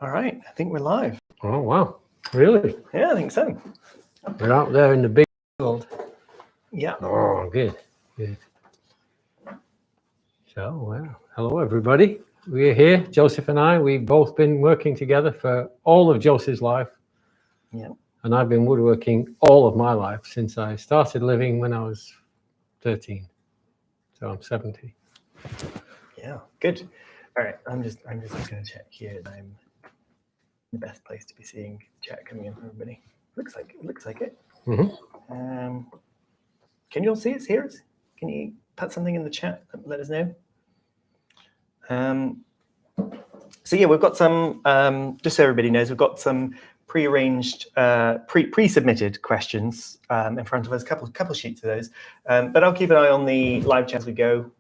All right, I think we're live. Oh, wow. Really? Yeah, I think so. We're out there in the big world. Yeah. Oh, good. Good. So, well, hello, everybody. We're here, Joseph and I. We've both been working together for all of Joseph's life. Yeah. And I've been woodworking all of my life since I started living when I was 13. So I'm 70. Yeah, good. All right, I'm just going to check here that I'm the best place to be seeing chat coming in from everybody. Looks like it. Mm-hmm. Can you all see us, hear us? Can you put something in the chat and let us know? So yeah, we've got some. Just so everybody knows, we've got some pre-arranged, pre-submitted questions in front of us. Couple sheets of those, but I'll keep an eye on the live chat as we go,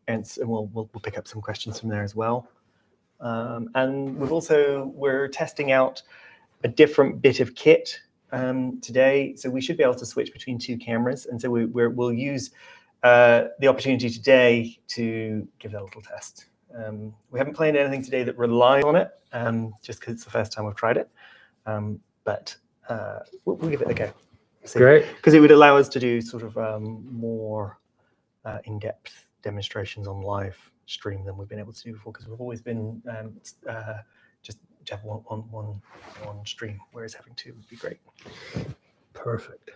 and we'll pick up some questions from there as well. And we're testing out a different bit of kit today, so we should be able to switch between two cameras, and so we'll use the opportunity today to give that a little test. We haven't played anything today that relies on it, just because it's the first time we've tried it, but we'll give it a go. Great. Because it would allow us to do sort of more in-depth demonstrations on live stream than we've been able to do before, because we've always been just to have one stream, whereas having two would be great. Perfect.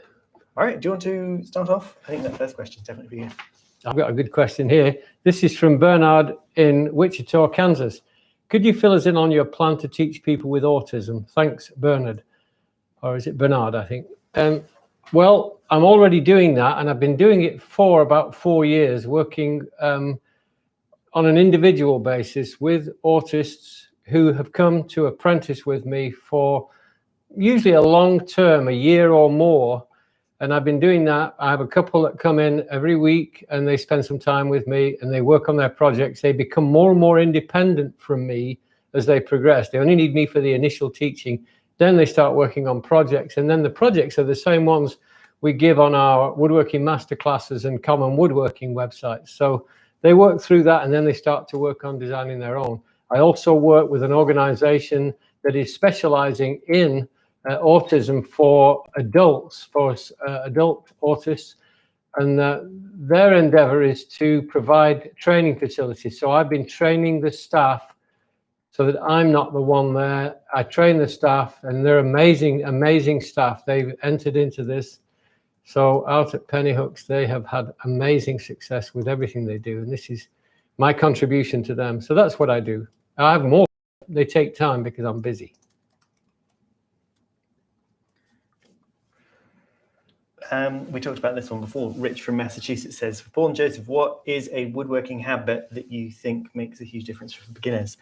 All right, do you want to start off? I think that first question is definitely for you. I've got a good question here. This is from Bernard in Wichita, Kansas. Could you fill us in on your plan to teach people with autism? Thanks, Bernard. Or is it Bernard, I think? Well, I'm already doing that, and I've been doing it for about 4 years, working on an individual basis with autists who have come to apprentice with me for usually a long term, a year or more. And I've been doing that. I have a couple that come in every week and they spend some time with me and they work on their projects. They become more and more independent from me as they progress. They only need me for the initial teaching. Then they start working on projects. And then the projects are the same ones we give on our woodworking masterclasses and common woodworking websites. So they work through that and then they start to work on designing their own. I also work with an organization that is specializing in autism for adults, for adult autists, and their endeavor is to provide training facilities. So I've been training the staff so that I'm not the one there. I train the staff, and they're amazing, amazing staff. They've entered into this. So out at Pennyhooks, they have had amazing success with everything they do, and this is my contribution to them. So that's what I do. I have more. They take time because I'm busy. We talked about this one before. Rich from Massachusetts says, for Paul and Joseph, what is a woodworking habit that you think makes a huge difference for beginners?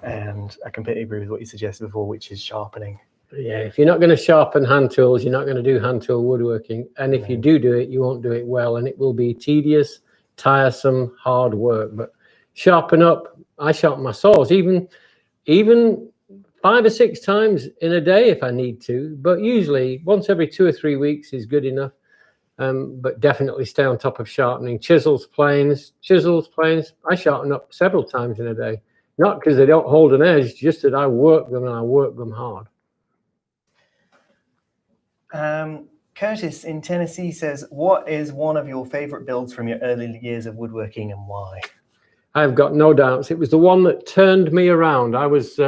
And I completely agree with what you suggested before, which is sharpening. Yeah, if you're not going to sharpen hand tools, you're not going to do hand tool woodworking. And if you do it, you won't do it well. And it will be tedious, tiresome, hard work. But sharpen up. I sharpen my saws, even 5 or 6 times in a day if I need to, but usually once every 2 or 3 weeks is good enough. But definitely stay on top of sharpening. Chisels, planes. I sharpen up several times in a day, not because they don't hold an edge, just that I work them and I work them hard. Curtis in Tennessee says, what is one of your favorite builds from your early years of woodworking and why? I've got no doubts. It was the one that turned me around. I was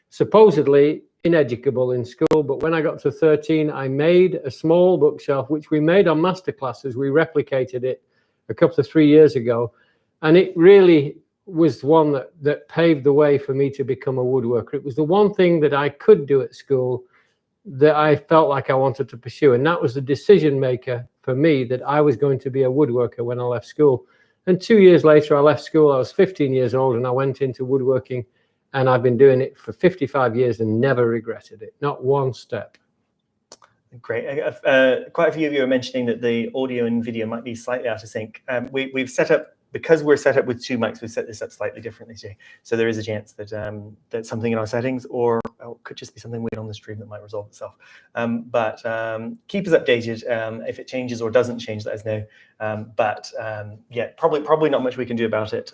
supposedly ineducable in school, but when I got to 13, I made a small bookshelf, which we made on masterclasses. We replicated it a couple of 3 years ago, and it really was one that paved the way for me to become a woodworker. It was the one thing that I could do at school that I felt like I wanted to pursue, and that was the decision maker for me that I was going to be a woodworker when I left school. And 2 years later, I left school. I was 15 years old, and I went into woodworking. And I've been doing it for 55 years and never regretted it, not one step. Great. Quite a few of you are mentioning that the audio and video might be slightly out of sync. We've set up, because we're set up with 2 mics, we've set this up slightly differently too. So there is a chance that that's something in our settings, or it could just be something weird on the stream that might resolve itself. But keep us updated. If it changes or doesn't change, let us know. Yeah, probably not much we can do about it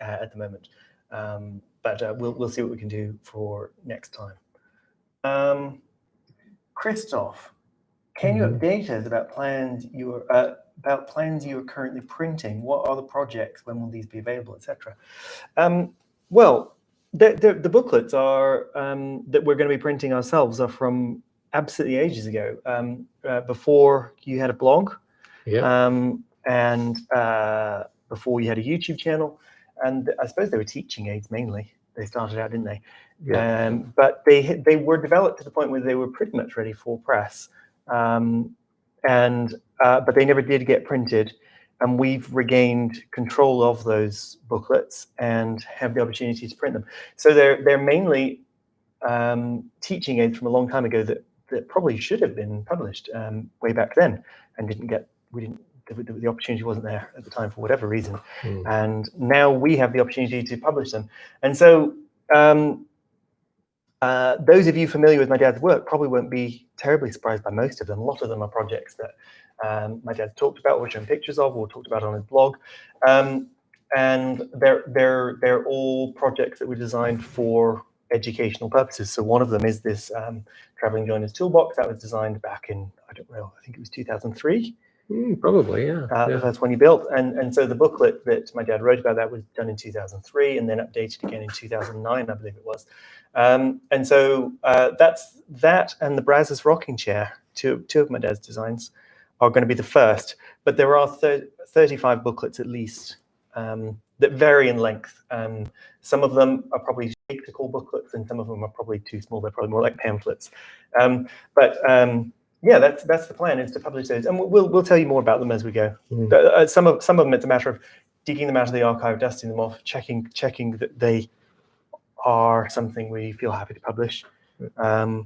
at the moment. But we'll see what we can do for next time. Christoph, can you update us about plans you are currently printing? What are the projects? When will these be available, etc.? Well, the booklets are that we're going to be printing ourselves are from absolutely ages ago, before you had a blog, and before you had a YouTube channel, and I suppose they were teaching aids mainly. They started out, didn't they? Yeah. But they were developed to the point where they were pretty much ready for press, but they never did get printed. And we've regained control of those booklets and have the opportunity to print them. So they're mainly teaching aids from a long time ago that probably should have been published way back then, and the opportunity wasn't there at the time for whatever reason. And now we have the opportunity to publish them. And so those of you familiar with my dad's work probably won't be terribly surprised by most of them. A lot of them are projects that my dad talked about, or shown pictures of, or talked about on his blog. And they're all projects that were designed for educational purposes. So one of them is this traveling joiner's toolbox that was designed back in, I don't know, I think it was 2003. Probably, yeah. The first one you built. And so the booklet that my dad wrote about that was done in 2003 and then updated again in 2009, I believe it was. And so that's that, and the Brazos rocking chair, two of my dad's designs, are going to be the first. But there are 35 booklets at least that vary in length. Some of them are probably shaped to call booklets, and some of them are probably too small. They're probably more like pamphlets. Yeah, that's the plan, is to publish those, and we'll tell you more about them as we go. Some of them, it's a matter of digging them out of the archive, dusting them off, checking that they are something we feel happy to publish. But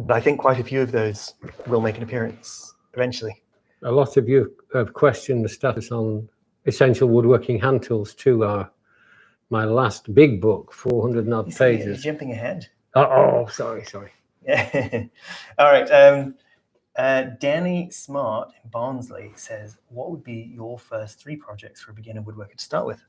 I think quite a few of those will make an appearance eventually. A lot of you have questioned the status on Essential Woodworking Hand Tools 2, my last big book, 400 and odd pages. You're jumping ahead. Sorry. Yeah. All right. Danny Smart in Barnsley says, what would be your first 3 projects for a beginner woodworker to start with?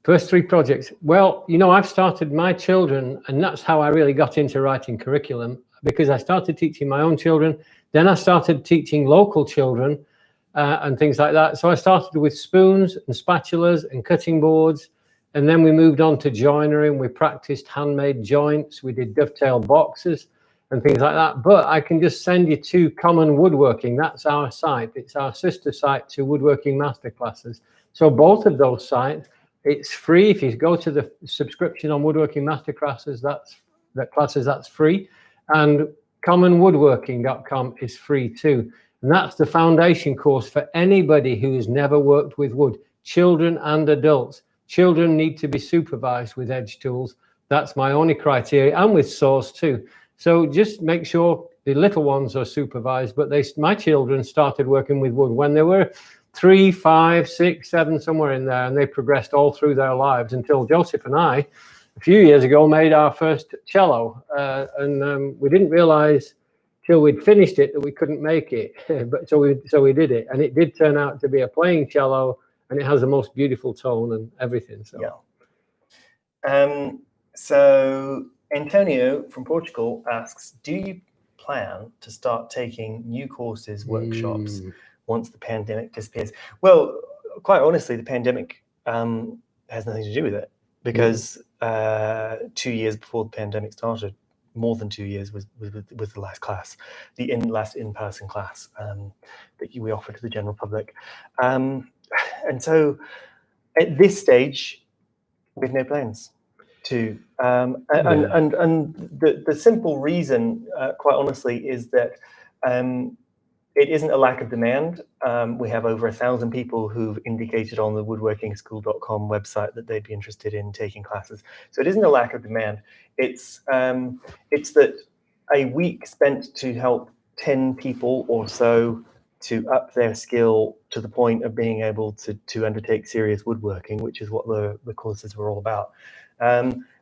First 3 projects. Well, I've started my children, and that's how I really got into writing curriculum, because I started teaching my own children. Then I started teaching local children and things like that. So I started with spoons and spatulas and cutting boards. And then we moved on to joinery, and we practiced handmade joints. We did dovetail boxes and things like that. But I can just send you to Common Woodworking. That's our site. It's our sister site to Woodworking Masterclasses. So both of those sites, it's free. If you go to the subscription on Woodworking Masterclasses, that's free. And commonwoodworking.com is free too. And that's the foundation course for anybody who has never worked with wood, children and adults. Children need to be supervised with edge tools. That's my only criteria, and with saws too. So just make sure the little ones are supervised. But my children started working with wood when they were 3, 5, 6, 7, somewhere in there, and they progressed all through their lives until Joseph and I, a few years ago, made our first cello. And we didn't realize till we'd finished it that we couldn't make it. But so we did it, and it did turn out to be a playing cello. And it has the most beautiful tone and everything. So, yeah. So Antonio from Portugal asks, do you plan to start taking new courses, workshops, once the pandemic disappears? Well, quite honestly, the pandemic has nothing to do with it, because 2 years before the pandemic started, more than 2 years was the last class, the last in-person class that we offered to the general public. And so at this stage, we have no plans to. And the simple reason, quite honestly, is that it isn't a lack of demand. We have over 1,000 people who've indicated on the woodworkingschool.com website that they'd be interested in taking classes. So it isn't a lack of demand. It's that a week spent to help 10 people or so to up their skill to the point of being able to undertake serious woodworking, which is what the courses were all about,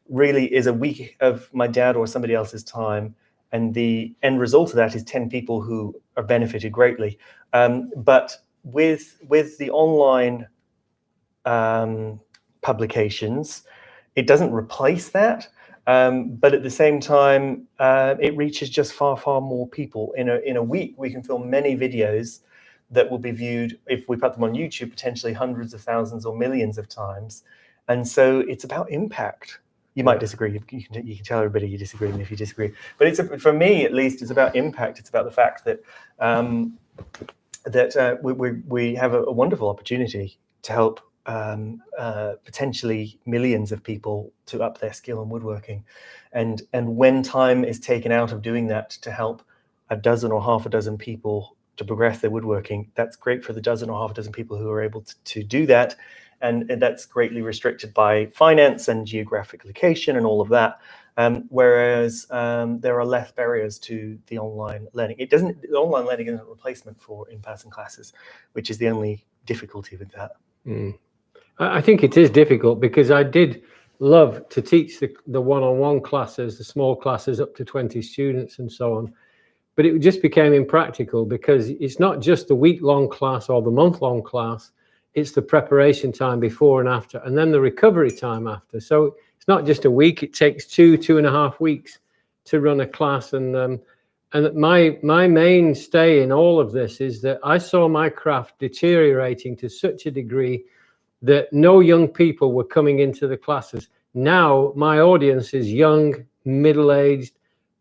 really is a week of my dad or somebody else's time. And the end result of that is 10 people who are benefited greatly. But with the online publications. It doesn't replace that, but at the same time, it reaches just far, far more people. In a week, we can film many videos that will be viewed, if we put them on YouTube, potentially hundreds of thousands or millions of times. And so it's about impact. You might disagree. You can tell everybody you disagree, and if you disagree. But for me, at least, it's about impact. It's about the fact that we have a wonderful opportunity to help potentially millions of people to up their skill in woodworking, and when time is taken out of doing that to help a dozen or half a dozen people to progress their woodworking, that's great for the dozen or half a dozen people who are able to do that, and that's greatly restricted by finance and geographic location and all of that. Whereas there are less barriers to the online learning. The online learning isn't a replacement for in-person classes, which is the only difficulty with that. I think it is difficult, because I did love to teach the one-on-one classes, the small classes up to 20 students and so on. But it just became impractical, because it's not just the week-long class or the month-long class, it's the preparation time before and after, and then the recovery time after. So it's not just a week, it takes 2.5 weeks to run a class. And my mainstay in all of this is that I saw my craft deteriorating to such a degree that no young people were coming into the classes. Now my audience is young, middle-aged,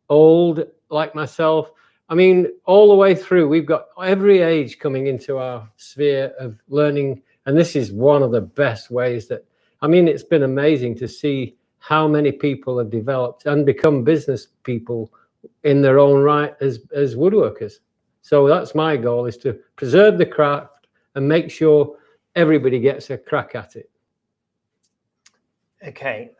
old, like myself. I mean, all the way through, we've got every age coming into our sphere of learning. And this is one of the best ways that, I mean, it's been amazing to see how many people have developed and become business people in their own right as woodworkers. So that's my goal, is to preserve the craft and make sure everybody gets a crack at it. Okay.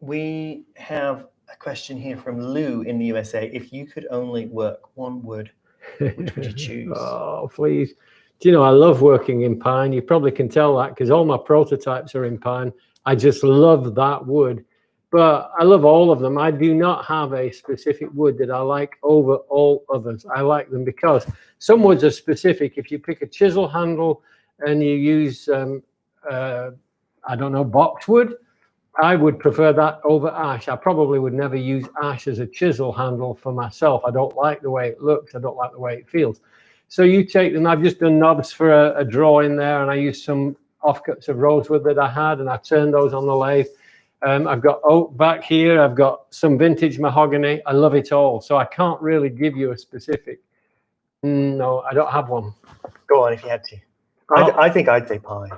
We have a question here from Lou in the USA. If you could only work one wood, which would you choose? Oh, please. Do you know, I love working in pine. You probably can tell that, because all my prototypes are in pine. I just love that wood. But I love all of them. I do not have a specific wood that I like over all others. I like them because some woods are specific. If you pick a chisel handle and you use, I don't know, boxwood, I would prefer that over ash. I probably would never use ash as a chisel handle for myself. I don't like the way it looks. I don't like the way it feels. So you take them. I've just done knobs for a drawer in there, and I used some offcuts of rosewood that I had, and I turned those on the lathe. I've got oak back here. I've got some vintage mahogany. I love it all. So I can't really give you a specific. No, I don't have one. Go on if you had to. I think I'd say pine.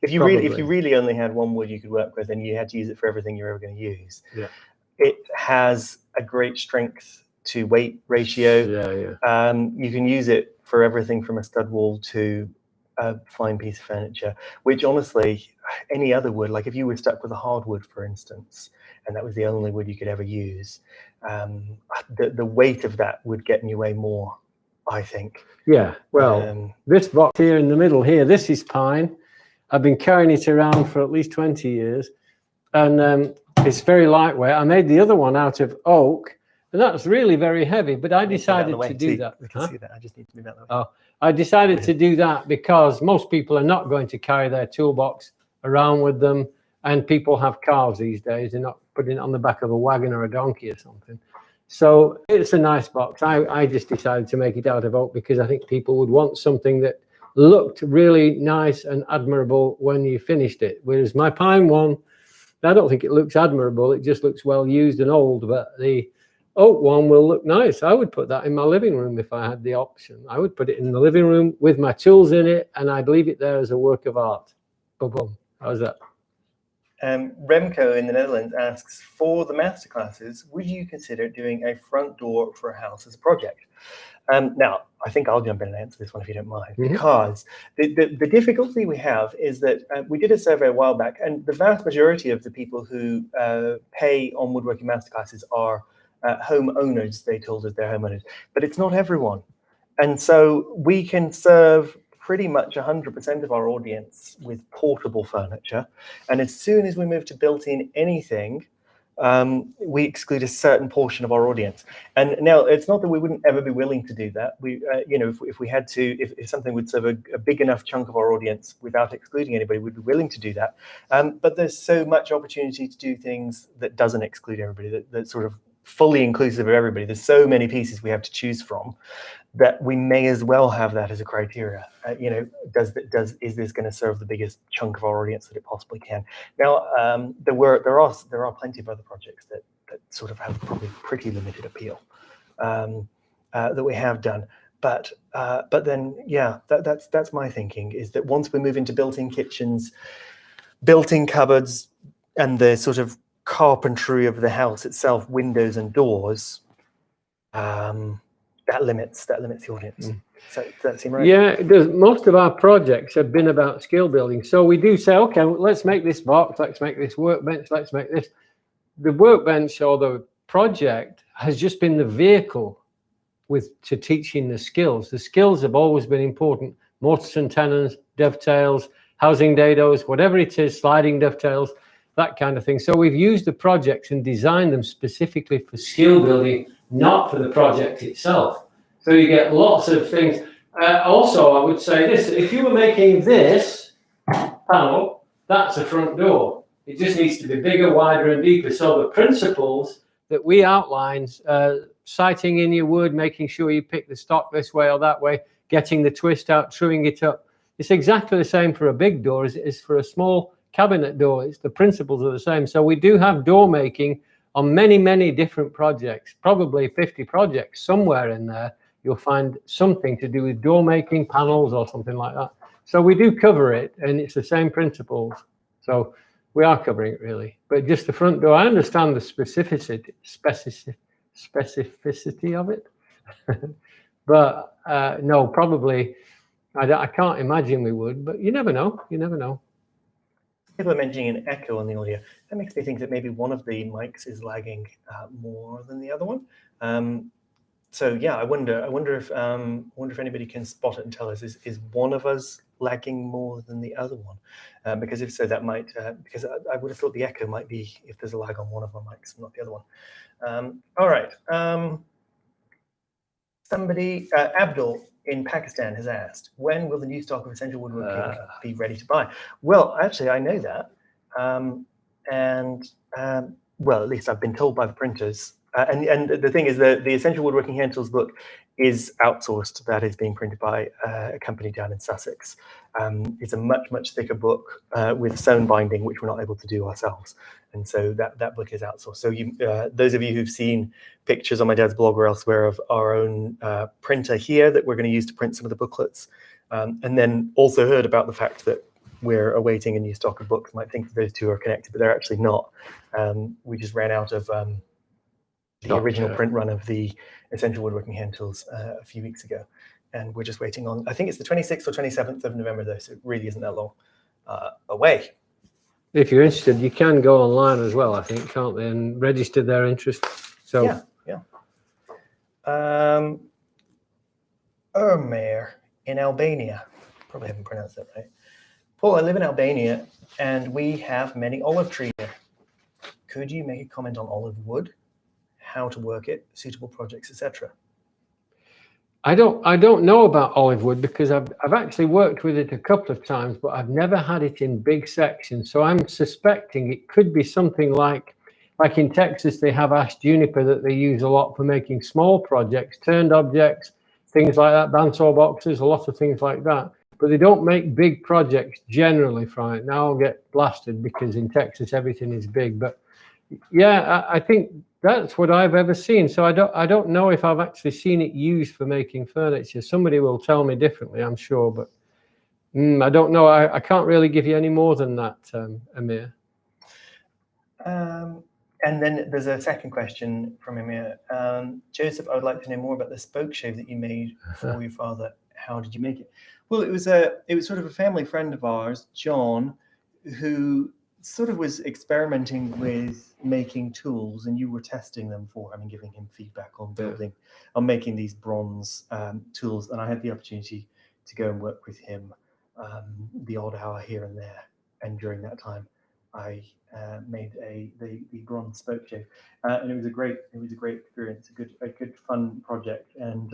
If you really only had one wood you could work with, and you had to use it for everything you're ever going to use, it has a great strength to weight ratio. You can use it for everything from a stud wall to a fine piece of furniture, which honestly, any other wood, like if you were stuck with a hardwood, for instance, and that was the only wood you could ever use, the weight of that would get in your way more, I think. Yeah, well, this box here in the middle here, this is pine. I've been carrying it around for at least 20 years, and it's very lightweight. I made the other one out of oak, and that's really very heavy, but I decided to do that. We can see that. I just need to move out the way. Oh, I decided to do that because most people are not going to carry their toolbox around with them, and people have cars these days. They're not putting it on the back of a wagon or a donkey or something. So it's a nice box. I just decided to make it out of oak because I think people would want something that looked really nice and admirable when you finished it. Whereas my pine one, I don't think it looks admirable. It just looks well used and old. But the oak one will look nice. I would put that in my living room if I had the option. I would put it in the living room with my tools in it, and I'd leave it there as a work of art. Boom, boom. How's that? Remco in the Netherlands asks, for the masterclasses, would you consider doing a front door for a house as a project? Now, I think I'll jump in and answer this one if you don't mind, because the difficulty we have is that we did a survey a while back, and the vast majority of the people who pay on woodworking masterclasses are homeowners. They told us they're homeowners, but it's not everyone. And so we can serve pretty much 100% of our audience with portable furniture. And as soon as we move to built-in anything, we exclude a certain portion of our audience. And now it's not that we wouldn't ever be willing to do that. We, you know, if we had to, if something would serve a big enough chunk of our audience without excluding anybody, we'd be willing to do that. But there's so much opportunity to do things that doesn't exclude everybody, that's sort of fully inclusive of everybody. There's so many pieces we have to choose from that we may as well have that as a criteria. You know, is this going to serve the biggest chunk of our audience that it possibly can? Now, there are plenty of other projects that sort of have probably pretty limited appeal that we have done. But then, yeah, that's my thinking, is that once we move into built-in kitchens, built-in cupboards, and the sort of carpentry of the house itself, windows and doors, that limits the audience. So does that seem right? Yeah, it does. Most of our projects have been about skill building. So we do say, okay, well, let's make this box, let's make this workbench, let's make this. The workbench or the project has just been the vehicle to teaching the skills. The skills have always been important. Mortise and tenons, dovetails, housing dados, whatever it is, sliding dovetails, that kind of thing. So we've used the projects and designed them specifically for skill building, not for the project itself. So you get lots of things. Also, I would say this: if you were making this panel, that's a front door. It just needs to be bigger, wider, and deeper. So the principles that we outline, sighting in your wood, making sure you pick the stock this way or that way, getting the twist out, truing it up, it's exactly the same for a big door as it is for a small cabinet door. It's the principles are the same. So we do have door making on many, many different projects, probably 50 projects somewhere in there. You'll find something to do with door making, panels, or something like that. So we do cover it, and it's the same principles. So we are covering it really, but just the front door. I understand the specificity of it, but no, probably I can't imagine we would. But you never know. You never know. People are mentioning an echo on the audio. That makes me think that maybe one of the mics is lagging more than the other one. So yeah, I wonder if anybody can spot it and tell us, is one of us lagging more than the other one? Because if so, that might, because I would have thought the echo might be if there's a lag on one of our mics, not the other one. All right. Somebody, Abdul in Pakistan has asked, when will the new stock of essential woodworking be ready to buy? Well, actually, I know that. Well, at least I've been told by the printers. And the thing is that the Essential Woodworking Hand Tools book is outsourced. That is being printed by a company down in Sussex. It's a much, much thicker book with sewn binding, which we're not able to do ourselves. And so that book is outsourced. So those of you who've seen pictures on my dad's blog or elsewhere of our own printer here that we're going to use to print some of the booklets, and then also heard about the fact that we're awaiting a new stock of books, might think that those two are connected, but they're actually not. We just ran out of the original print run of the Essential Woodworking Hand Tools a few weeks ago. And we're just waiting on, I think it's the 26th or 27th of November though, so it really isn't that long away. If you're interested, you can go online as well, I think, can't they, and register their interest. So yeah. Ermir in Albania, probably haven't pronounced that right. Paul, I live in Albania and we have many olive trees here. Could you make a comment on olive wood, how to work it, suitable projects, etc.? I don't know about olive wood because I've actually worked with it a couple of times, but I've never had it in big sections. So I'm suspecting it could be something like in Texas, they have ash juniper that they use a lot for making small projects, turned objects, things like that, bandsaw boxes, a lot of things like that. But they don't make big projects generally from it. Now I'll get blasted because in Texas everything is big. But yeah, I think that's what I've ever seen. So I don't know if I've actually seen it used for making furniture. Somebody will tell me differently, I'm sure, but I don't know. I can't really give you any more than that, Amir. And then there's a second question from Amir. Joseph, I would like to know more about the spoke shave that you made for your father. How did you make it? Well, it was sort of a family friend of ours, John, who sort of was experimenting with making tools, and you were testing them for him and giving him feedback on on making these bronze tools. And I had the opportunity to go and work with him the odd hour here and there. And during that time, I made the bronze spoke jig, and it was a great experience, a good fun project, and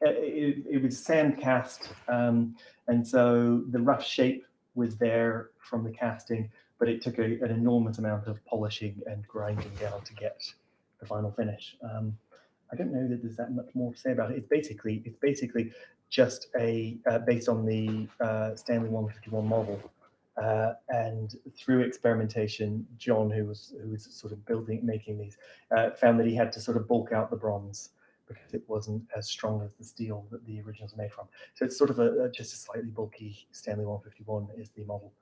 it was sand cast, and so the rough shape was there from the casting, but it took an enormous amount of polishing and grinding down to get the final finish. I don't know that there's that much more to say about it. It's basically just based on the Stanley 151 model, and through experimentation, John, who was sort of making these, found that he had to sort of bulk out the bronze because it wasn't as strong as the steel that the originals made from. So it's sort of just a slightly bulky Stanley 151 is the model.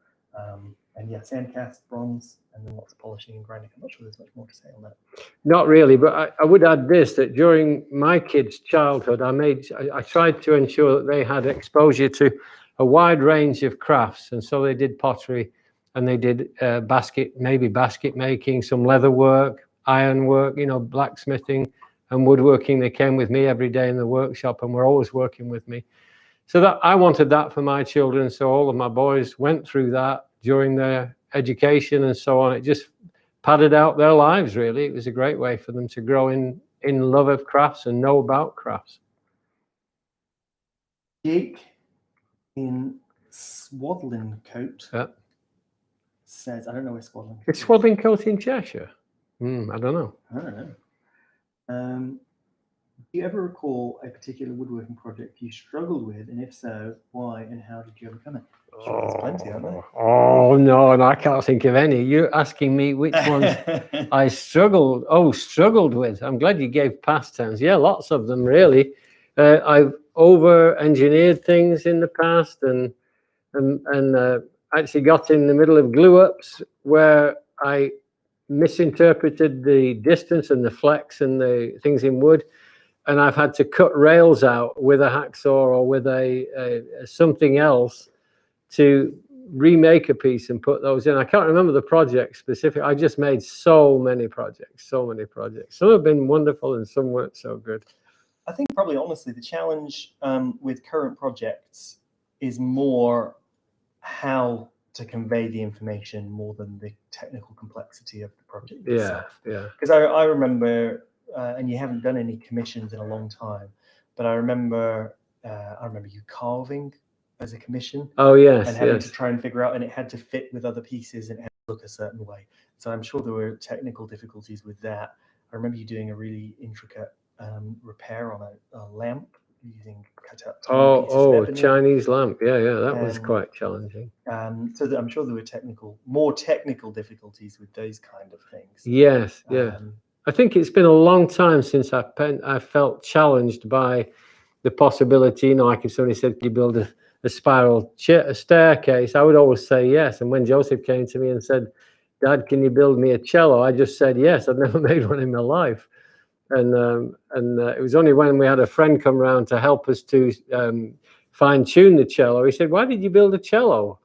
And yeah, sand cast, bronze, and then lots of polishing and grinding. I'm not sure there's much more to say on that. Not really, but I would add this, that during my kids' childhood, I tried to ensure that they had exposure to a wide range of crafts. And so they did pottery, and they did basket making, some leather work, iron work, blacksmithing and woodworking. They came with me every day in the workshop and were always working with me. So that I wanted that for my children. So all of my boys went through that during their education and so on. It just padded out their lives, really. It was a great way for them to grow in love of crafts and know about crafts. Jake in Swadlincote says, I don't know where Swadlincote is. It's Swadlincote in Cheshire. I don't know. I don't know. Do you ever recall a particular woodworking project you struggled with, and if so, why and how did you overcome it? Sure, there's plenty, aren't there? Oh no, and I can't think of any. You're asking me which ones I struggled with. I'm glad you gave past tense. Yeah, lots of them really. I've over-engineered things in the past, and actually got in the middle of glue-ups where I misinterpreted the distance and the flex and the things in wood. And I've had to cut rails out with a hacksaw or with a something else to remake a piece and put those in. I can't remember the project specific. I just made so many projects. Some have been wonderful and some weren't so good. I think probably honestly the challenge with current projects is more how to convey the information more than the technical complexity of the project itself. Yeah. Because I remember. And you haven't done any commissions in a long time, but I remember you carving as a commission. Oh yes, and having to try and figure out, and it had to fit with other pieces and it had to look a certain way. So I'm sure there were technical difficulties with that. I remember you doing a really intricate repair on a lamp using cut out pieces of ebony. Chinese lamp. Yeah, that was quite challenging. So I'm sure there were more technical difficulties with those kind of things. Yes, yeah. I think it's been a long time since I felt challenged by the possibility. I could suddenly say, "Can you build a spiral staircase?" I would always say yes. And when Joseph came to me and said, "Dad, can you build me a cello?" I just said yes. I'd never made one in my life. And it was only when we had a friend come round to help us to fine tune the cello. He said, "Why did you build a cello?"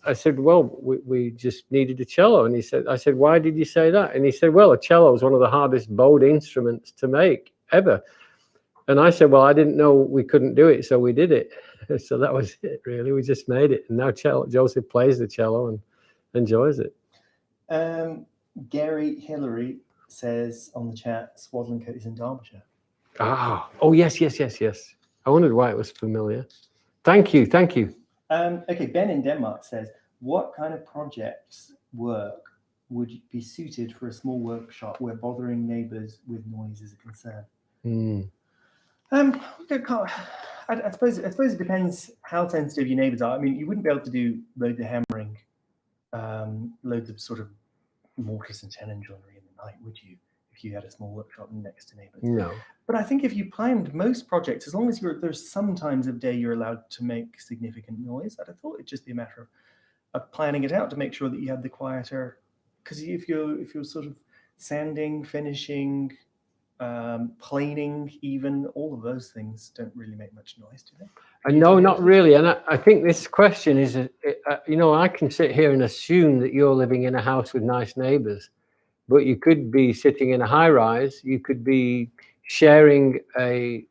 I said, well, we just needed a cello. And I said, why did you say that? And he said, well, a cello is one of the hardest bowed instruments to make ever. And I said, well, I didn't know we couldn't do it, so we did it. So that was it, really. We just made it. And now Joseph plays the cello and enjoys it. Gary Hillary says on the chat, Swadlincote is in Derbyshire. Oh, yes. I wondered why it was familiar. Thank you. Okay, Ben in Denmark says, what kind of projects work would be suited for a small workshop where bothering neighbours with noise is a concern? I suppose it depends how sensitive your neighbours are. I mean, you wouldn't be able to do loads of hammering, loads of sort of mortise and tenon joinery in the night, would you? If you had a small workshop next to neighbours. No. But I think if you planned most projects, as long as there's some times of day you're allowed to make significant noise, I'd have thought it'd just be a matter of planning it out to make sure that you had the quieter. Because if you're sort of sanding, finishing, planing, even all of those things don't really make much noise, do they? No, not really. And I think this question is, I can sit here and assume that you're living in a house with nice neighbours. But you could be sitting in a high rise. You could be sharing a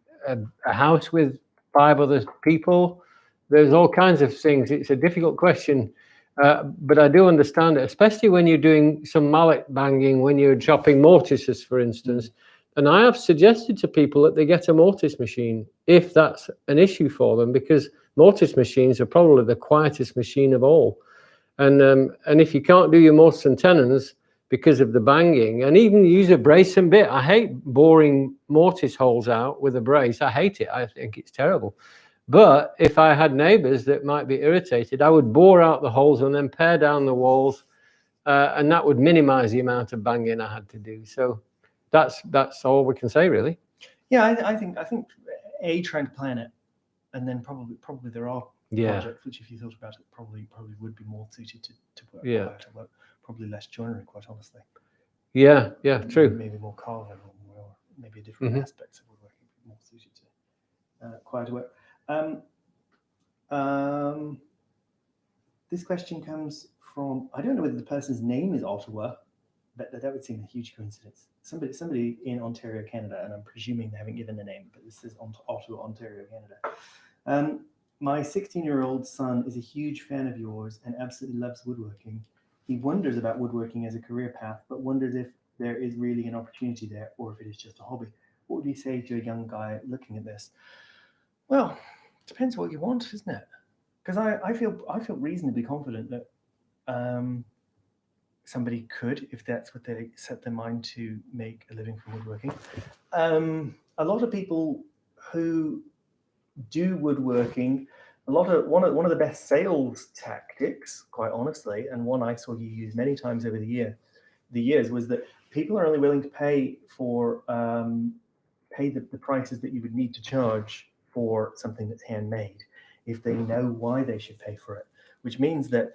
house with 5 other people. there's all kinds of things. It's a difficult question, but I do understand it, especially when you're doing some mallet banging, when you're chopping mortises, for instance. And I have suggested to people that they get a mortise machine if that's an issue for them, because mortise machines are probably the quietest machine of all. And if you can't do your mortise and tenons because of the banging, and even use a brace and bit. I hate boring mortise holes out with a brace. I hate it. I think it's terrible. But if I had neighbours that might be irritated, I would bore out the holes and then pare down the walls, and that would minimise the amount of banging I had to do. So that's all we can say, really. Yeah, I think trying to plan it, and then probably there are projects which, if you thought about it, probably would be more suited to work. Probably less joinery, quite honestly. Yeah, true. Maybe more carving, or maybe different aspects of woodworking more suited to quieter work. This question comes from, I don't know whether the person's name is Ottawa, but that would seem a huge coincidence. Somebody in Ontario, Canada, and I'm presuming they haven't given a name, but this is Ottawa, Ontario, Canada. My 16-year-old son is a huge fan of yours and absolutely loves woodworking. He wonders about woodworking as a career path, but wonders if there is really an opportunity there, or if it is just a hobby. What would you say to a young guy looking at this? Well, it depends what you want, isn't it? Because I feel reasonably confident that somebody could, if that's what they set their mind to, make a living from woodworking. A lot of people who do woodworking, one of the best sales tactics, quite honestly, and one I saw you use many times over the years, was that people are only willing to pay for pay the prices that you would need to charge for something that's handmade if they know why they should pay for it, which means that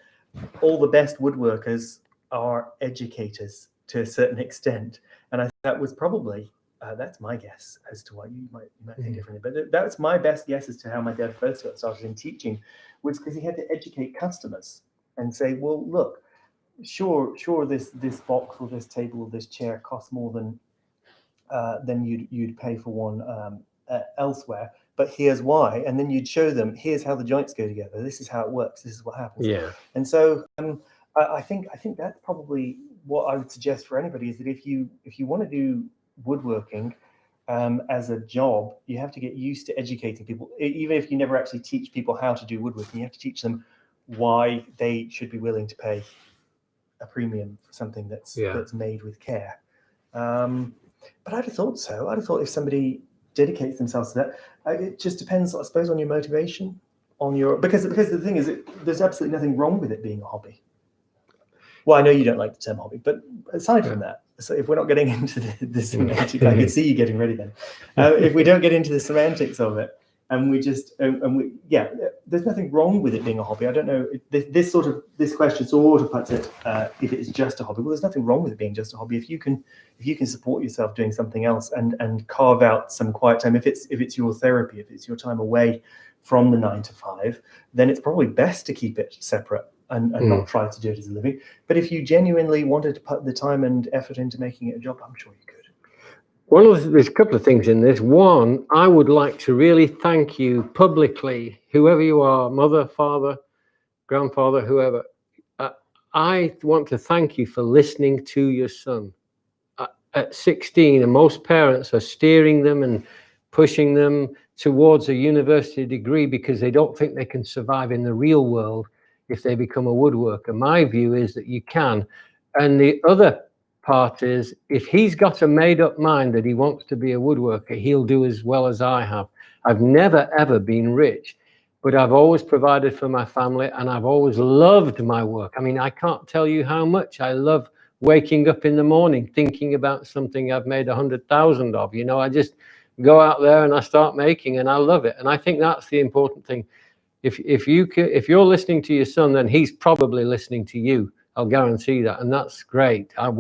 all the best woodworkers are educators to a certain extent. And I think that was probably, that's my guess as to why you might think differently. But that's my best guess as to how my dad first got started in teaching, was because he had to educate customers and say, well, look, sure, this box or this table or this chair costs more than you'd pay for one elsewhere, but here's why. And then you'd show them, here's how the joints go together. This is how it works. This is what happens. Yeah. And so I think that's probably what I would suggest for anybody, is that if you want to do woodworking as a job, you have to get used to educating people. Even if you never actually teach people how to do woodworking, you have to teach them why they should be willing to pay a premium for something that's made with care. But I'd have thought so. I'd have thought if somebody dedicates themselves to that, it just depends, I suppose, on your motivation, because the thing is, there's absolutely nothing wrong with it being a hobby. Well, I know you don't like the term hobby, but aside from that, so if we're not getting into the semantics, I can see you getting ready then. If we don't get into the semantics of it, and we just, there's nothing wrong with it being a hobby. I don't know, this question sort of puts it, if it's just a hobby. Well, there's nothing wrong with it being just a hobby. If you can support yourself doing something else and carve out some quiet time, if it's your therapy, if it's your time away from the 9 to 5, then it's probably best to keep it separate and not try to do it as a living. But if you genuinely wanted to put the time and effort into making it a job, I'm sure you could. There's a couple of things in this. One, I would like to really thank you publicly, whoever you are, mother, father, grandfather, whoever. I want to thank you for listening to your son. At 16, and most parents are steering them and pushing them towards a university degree because they don't think they can survive in the real world if they become a woodworker. My view is that you can. And the other part is, if he's got a made-up mind that he wants to be a woodworker, he'll do as well as I have. I've never, ever been rich, but I've always provided for my family, and I've always loved my work. I mean, I can't tell you how much I love waking up in the morning thinking about something I've made 100,000 of. I just go out there and I start making, and I love it. And I think that's the important thing. If you're listening to your son, then he's probably listening to you. I'll guarantee that, and that's great. I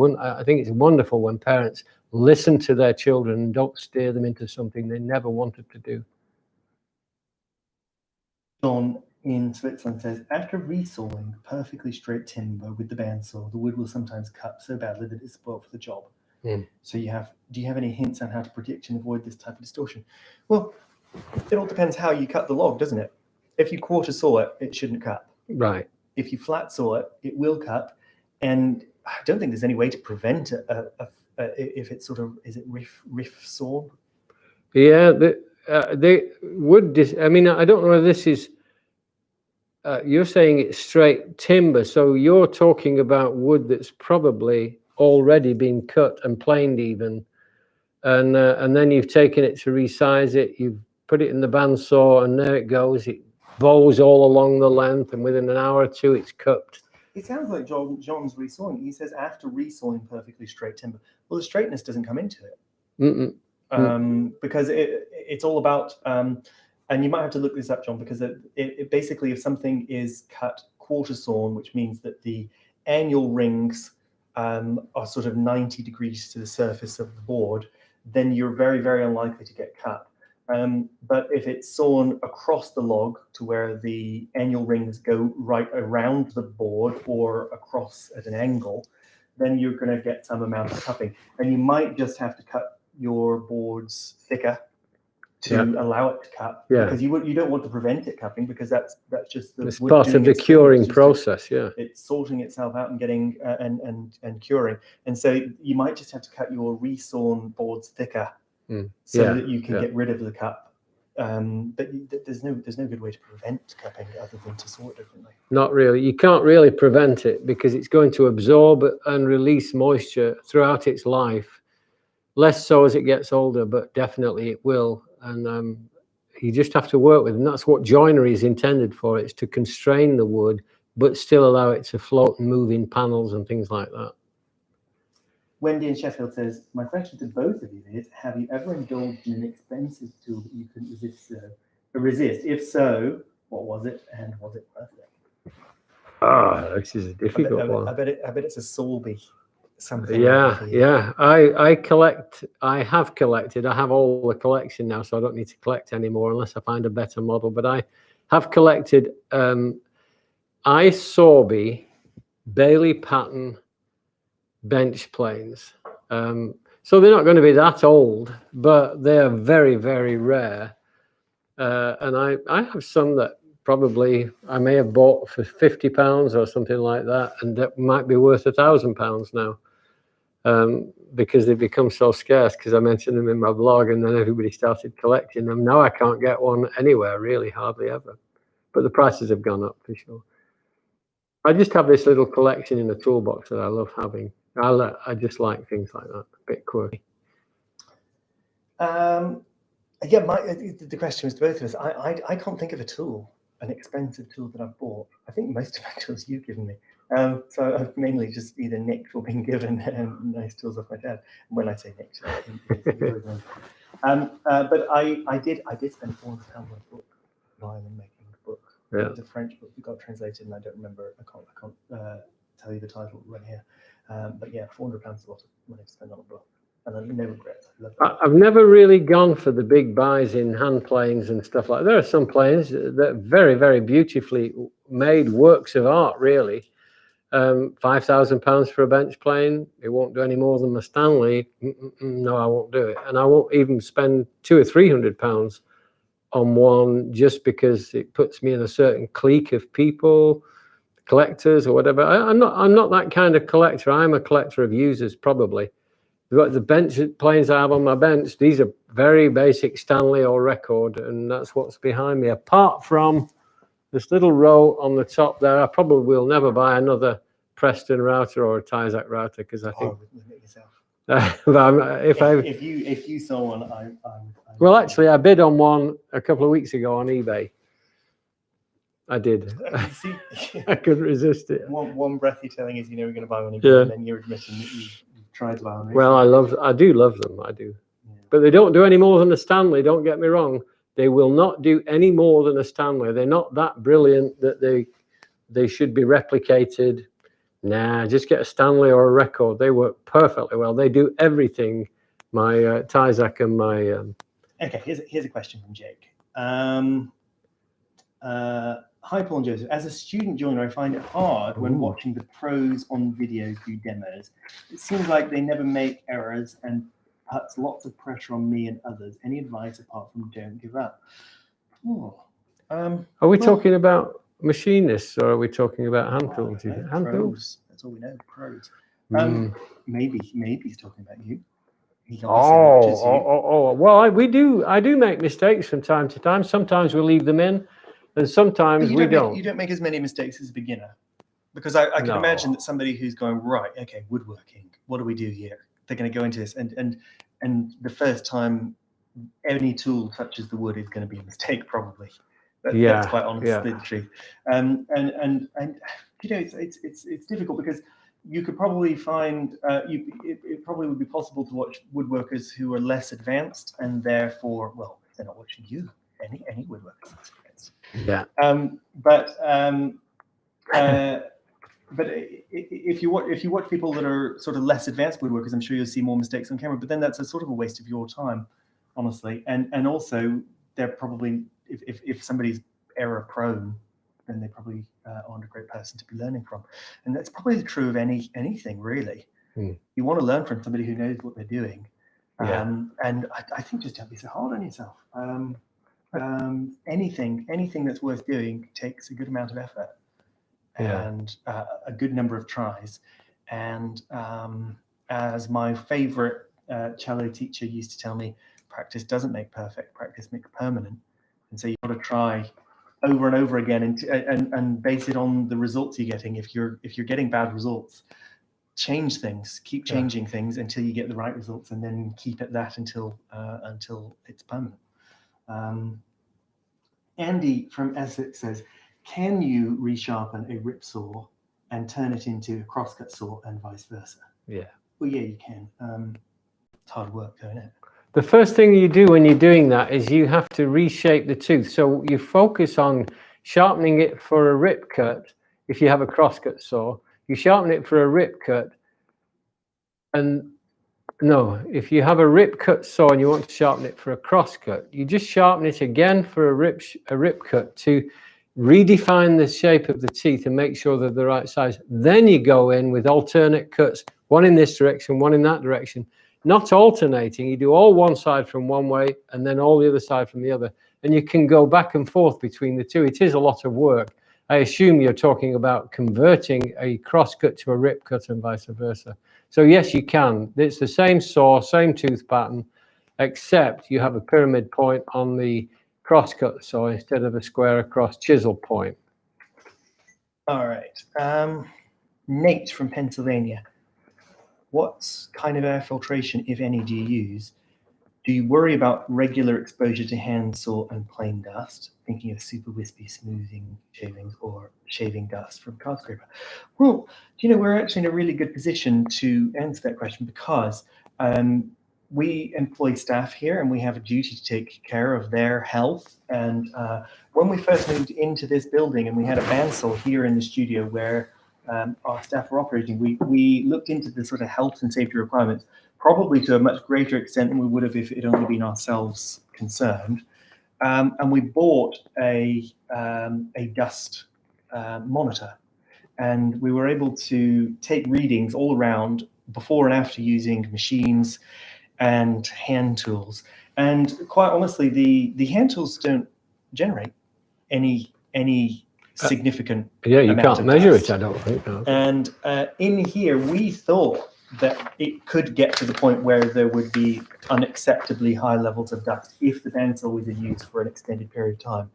think it's wonderful when parents listen to their children and don't steer them into something they never wanted to do. John in Switzerland says, after resawing perfectly straight timber with the bandsaw, the wood will sometimes cut so badly that it's spoiled for the job. So do you have any hints on how to predict and avoid this type of distortion? Well, it all depends how you cut the log, doesn't it? if you quarter saw it, it shouldn't cut. Right. If you flat saw it, it will cut. And I don't think there's any way to prevent if it's sort of, is it riff saw? Yeah, they would. I mean, I don't know whether this is. You're saying it's straight timber, so you're talking about wood that's probably already been cut and planed even, and then you've taken it to resize it. You've put it in the bandsaw, and there it goes. It bows all along the length, and within an hour or two, it's cut. It sounds like John's resawing. He says after resawing perfectly straight timber. Well, the straightness doesn't come into it. Because it's all about, and you might have to look this up, John, because it basically, if something is cut quarter sawn, which means that the annual rings are sort of 90 degrees to the surface of the board, then you're very, very unlikely to get cut. But if it's sawn across the log to where the annual rings go right around the board or across at an angle, then you're going to get some amount of cupping. And you might just have to cut your boards thicker to allow it to cup, because you don't want to prevent it cupping, because that's just the it's part of the curing process. It's sorting itself out and getting and curing, and so you might just have to cut your resawn boards thicker so that you can get rid of the cup. But there's no good way to prevent cupping other than to saw it differently. Not really. You can't really prevent it because it's going to absorb and release moisture throughout its life. Less so as it gets older, but definitely it will. And you just have to work with it. And that's what joinery is intended for. It's to constrain the wood, but still allow it to float and move in panels and things like that. Wendy in Sheffield says, my question to both of you is, have you ever indulged in an expensive tool that you couldn't resist? If so, what was it, and was it worth it? This is a difficult one. I bet it's a Sorby. Something. Yeah. I collect. I have collected. I have all the collection now, so I don't need to collect anymore unless I find a better model. But I have collected Sorby Bailey pattern bench planes. So they're not going to be that old, but they are very, very rare. And I have some that probably I may have bought for £50 or something like that, and that might be worth £1,000 now. Because they've become so scarce, because I mentioned them in my blog, and then everybody started collecting them. Now I can't get one anywhere, really, hardly ever. But the prices have gone up for sure. I just have this little collection in the toolbox that I love having. I just like things like that, a bit quirky. The question was to both of us. I can't think of a tool, an expensive tool that I've bought. I think most of my tools you've given me. So I've mainly just either nicked or been given nice tools off my dad. When I say nicked, but I did spend £400 on a book, violin making book. Yeah. It was a French book that got translated, and I don't remember. I can't tell you the title right here. But yeah, £400 is a lot of money to spend on a book, and I no regrets. I love it. I've never really gone for the big buys in hand planes and stuff like that. There are some planes that are very, very beautifully made works of art, really. £5,000 for a bench plane. It won't do any more than the Stanley. No, I won't do it. And I won't even spend £200 or £300 on one just because it puts me in a certain clique of people, collectors or whatever. I'm not that kind of collector. I'm a collector of users, probably. The bench planes I have on my bench, these are very basic Stanley or Record, and that's what's behind me. Apart from this little row on the top there, I probably will never buy another Preston router or a Tyzac router, because I think. If you saw one, Well, actually, I bid on one a couple of weeks ago on eBay. I did. See, I couldn't resist it. One breath you're telling us you know you're going to buy one, and then you're admitting that you've tried to buy one. Well, I do love them. I do, but they don't do any more than a Stanley. Don't get me wrong. They will not do any more than a Stanley. They're not that brilliant that they should be replicated. Nah, just get a Stanley or a Record. They work perfectly well. They do everything. My Tyzac and my. Okay, here's a question from Jake. Hi, Paul and Joseph. As a student joiner, I find it hard when watching the pros on videos do demos. It seems like they never make errors and puts lots of pressure on me and others. Any advice apart from don't give up? Are we talking about machinists or are we talking about hand tools? Hand tools? Pros. That's all we know. Pros. Mm. Maybe he's talking about you. He obviously watches you. Well, I do make mistakes from time to time. Sometimes we leave them in, and sometimes we don't. You don't make as many mistakes as a beginner, because I can No. imagine that somebody who's going, right, okay, woodworking, what do we do here? They're going to go into this, and the first time any tool touches the wood is going to be a mistake, probably. That's quite honestly the truth. And you know, it's difficult because you could probably find it probably would be possible to watch woodworkers who are less advanced, and therefore, well, they're not watching you. Any woodworkers less advanced. Yeah. But if you watch people that are sort of less advanced woodworkers, I'm sure you'll see more mistakes on camera. But then that's a sort of a waste of your time, honestly. And also, they're probably, if somebody's error prone, then they probably aren't a great person to be learning from. And that's probably true of anything really. You want to learn from somebody who knows what they're doing. And I think just don't be so hard on yourself. Anything that's worth doing takes a good amount of effort and a good number of tries. And as my favorite cello teacher used to tell me, practice doesn't make perfect, practice makes permanent. And so you've got to try over and over again and base it on the results you're getting. If you're getting bad results, change things, keep changing things until you get the right results, and then keep at that until it's permanent. Andy from Essex says, can you resharpen a rip saw and turn it into a crosscut saw and vice versa? Yeah. Well, yeah, you can. It's hard work, isn't it? The first thing you do when you're doing that is you have to reshape the tooth. So you focus on sharpening it for a rip cut. If you have a crosscut saw, you sharpen it for a rip cut. And no, if you have a rip cut saw and you want to sharpen it for a crosscut, you just sharpen it again for a rip cut to redefine the shape of the teeth and make sure they're the right size. Then you go in with alternate cuts, one in this direction, one in that direction. Not alternating, you do all one side from one way and then all the other side from the other. And you can go back and forth between the two. It is a lot of work. I assume you're talking about converting a crosscut to a rip cut and vice versa. So yes, you can. It's the same saw, same tooth pattern, except you have a pyramid point on the crosscut saw instead of a square across chisel point. All right. Nate from Pennsylvania. What kind of air filtration, if any, do you use? Do you worry about regular exposure to hand saw and plane dust? Thinking of super wispy smoothing shavings or shaving dust from card scraper. Well, we're actually in a really good position to answer that question because we employ staff here and we have a duty to take care of their health. And when we first moved into this building and we had a bandsaw here in the studio where our staff were operating, we looked into the sort of health and safety requirements, probably to a much greater extent than we would have if it had only been ourselves concerned. And we bought a dust monitor, and we were able to take readings all around before and after using machines and hand tools. And quite honestly, the hand tools don't generate any significant you amount can't of measure dust. it, I don't think. No. And in here, we thought that it could get to the point where there would be unacceptably high levels of dust if the bandsaw was in use for an extended period of time.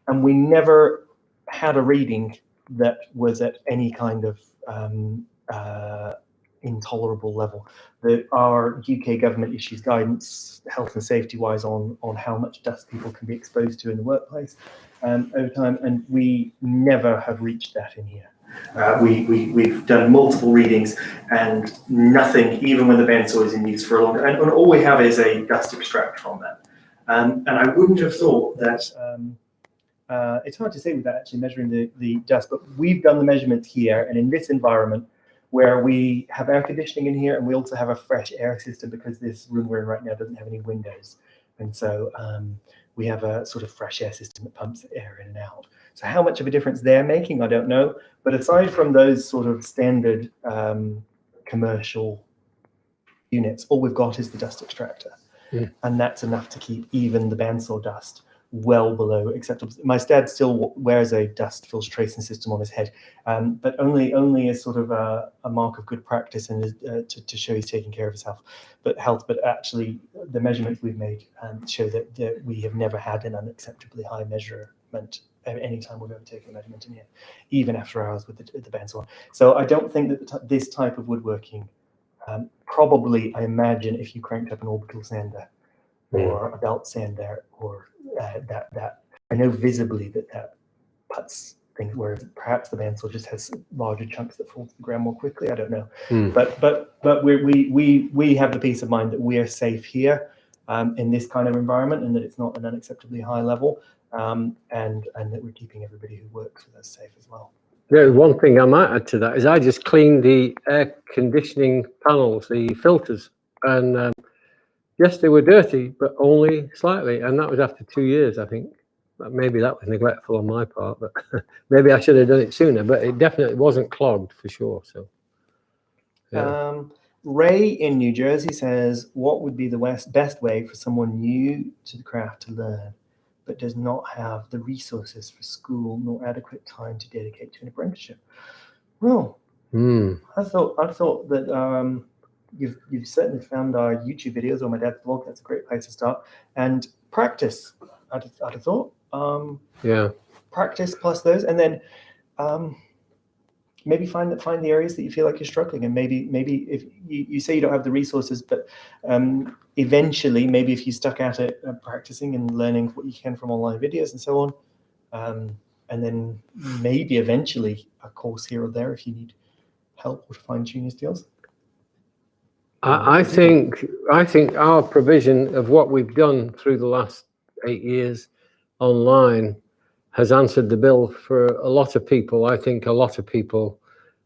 And we never had a reading that was at any kind of intolerable level. Our UK government issues guidance, health and safety wise, on how much dust people can be exposed to in the workplace over time, and we never have reached that in here. We've done multiple readings and nothing, even when the bandsaw is in use for a long time, and all we have is a dust extract from that. And I wouldn't have thought that, it's hard to say without actually measuring the dust, but we've done the measurements here and in this environment where we have air conditioning in here and we also have a fresh air system because this room we're in right now doesn't have any windows. And so we have a sort of fresh air system that pumps air in and out. So how much of a difference they're making, I don't know. But aside from those sort of standard commercial units, all we've got is the dust extractor. And that's enough to keep even the bandsaw dust well below acceptable. My dad still wears a dust filtration system on his head, but only as sort of a mark of good practice and to show he's taking care of his health. But actually, the measurements we've made show that we have never had an unacceptably high measurement any time we've ever taken a measurement in here, even after hours with the bandsaw. So I don't think that this type of woodworking, probably, I imagine, if you cranked up an orbital sander or a belt sander, or that I know visibly that puts things, whereas perhaps the bandsaw just has larger chunks that fall to the ground more quickly. I don't know, but we have the peace of mind that we are safe here in this kind of environment, and that it's not an unacceptably high level, and that we're keeping everybody who works with us safe as well. Yeah, one thing I might add to that is I just cleaned the air conditioning panels, the filters, and yes, they were dirty, but only slightly, and that was after 2 years, I think. Maybe that was neglectful on my part, but maybe I should have done it sooner. But it definitely wasn't clogged for sure. So, yeah. Ray in New Jersey says, "What would be the best way for someone new to the craft to learn, but does not have the resources for school nor adequate time to dedicate to an apprenticeship?" Well, I thought that you've certainly found our YouTube videos or my dad's blog. That's a great place to start, and practice. I'd have thought. Practice plus those, and then maybe find the areas that you feel like you're struggling, and maybe if you say you don't have the resources, but eventually, maybe if you stuck at it, practicing and learning what you can from online videos and so on, and then maybe eventually a course here or there if you need help or to fine tune your skills. I think our provision of what we've done through the last 8 years online has answered the bill for a lot of people. I think a lot of people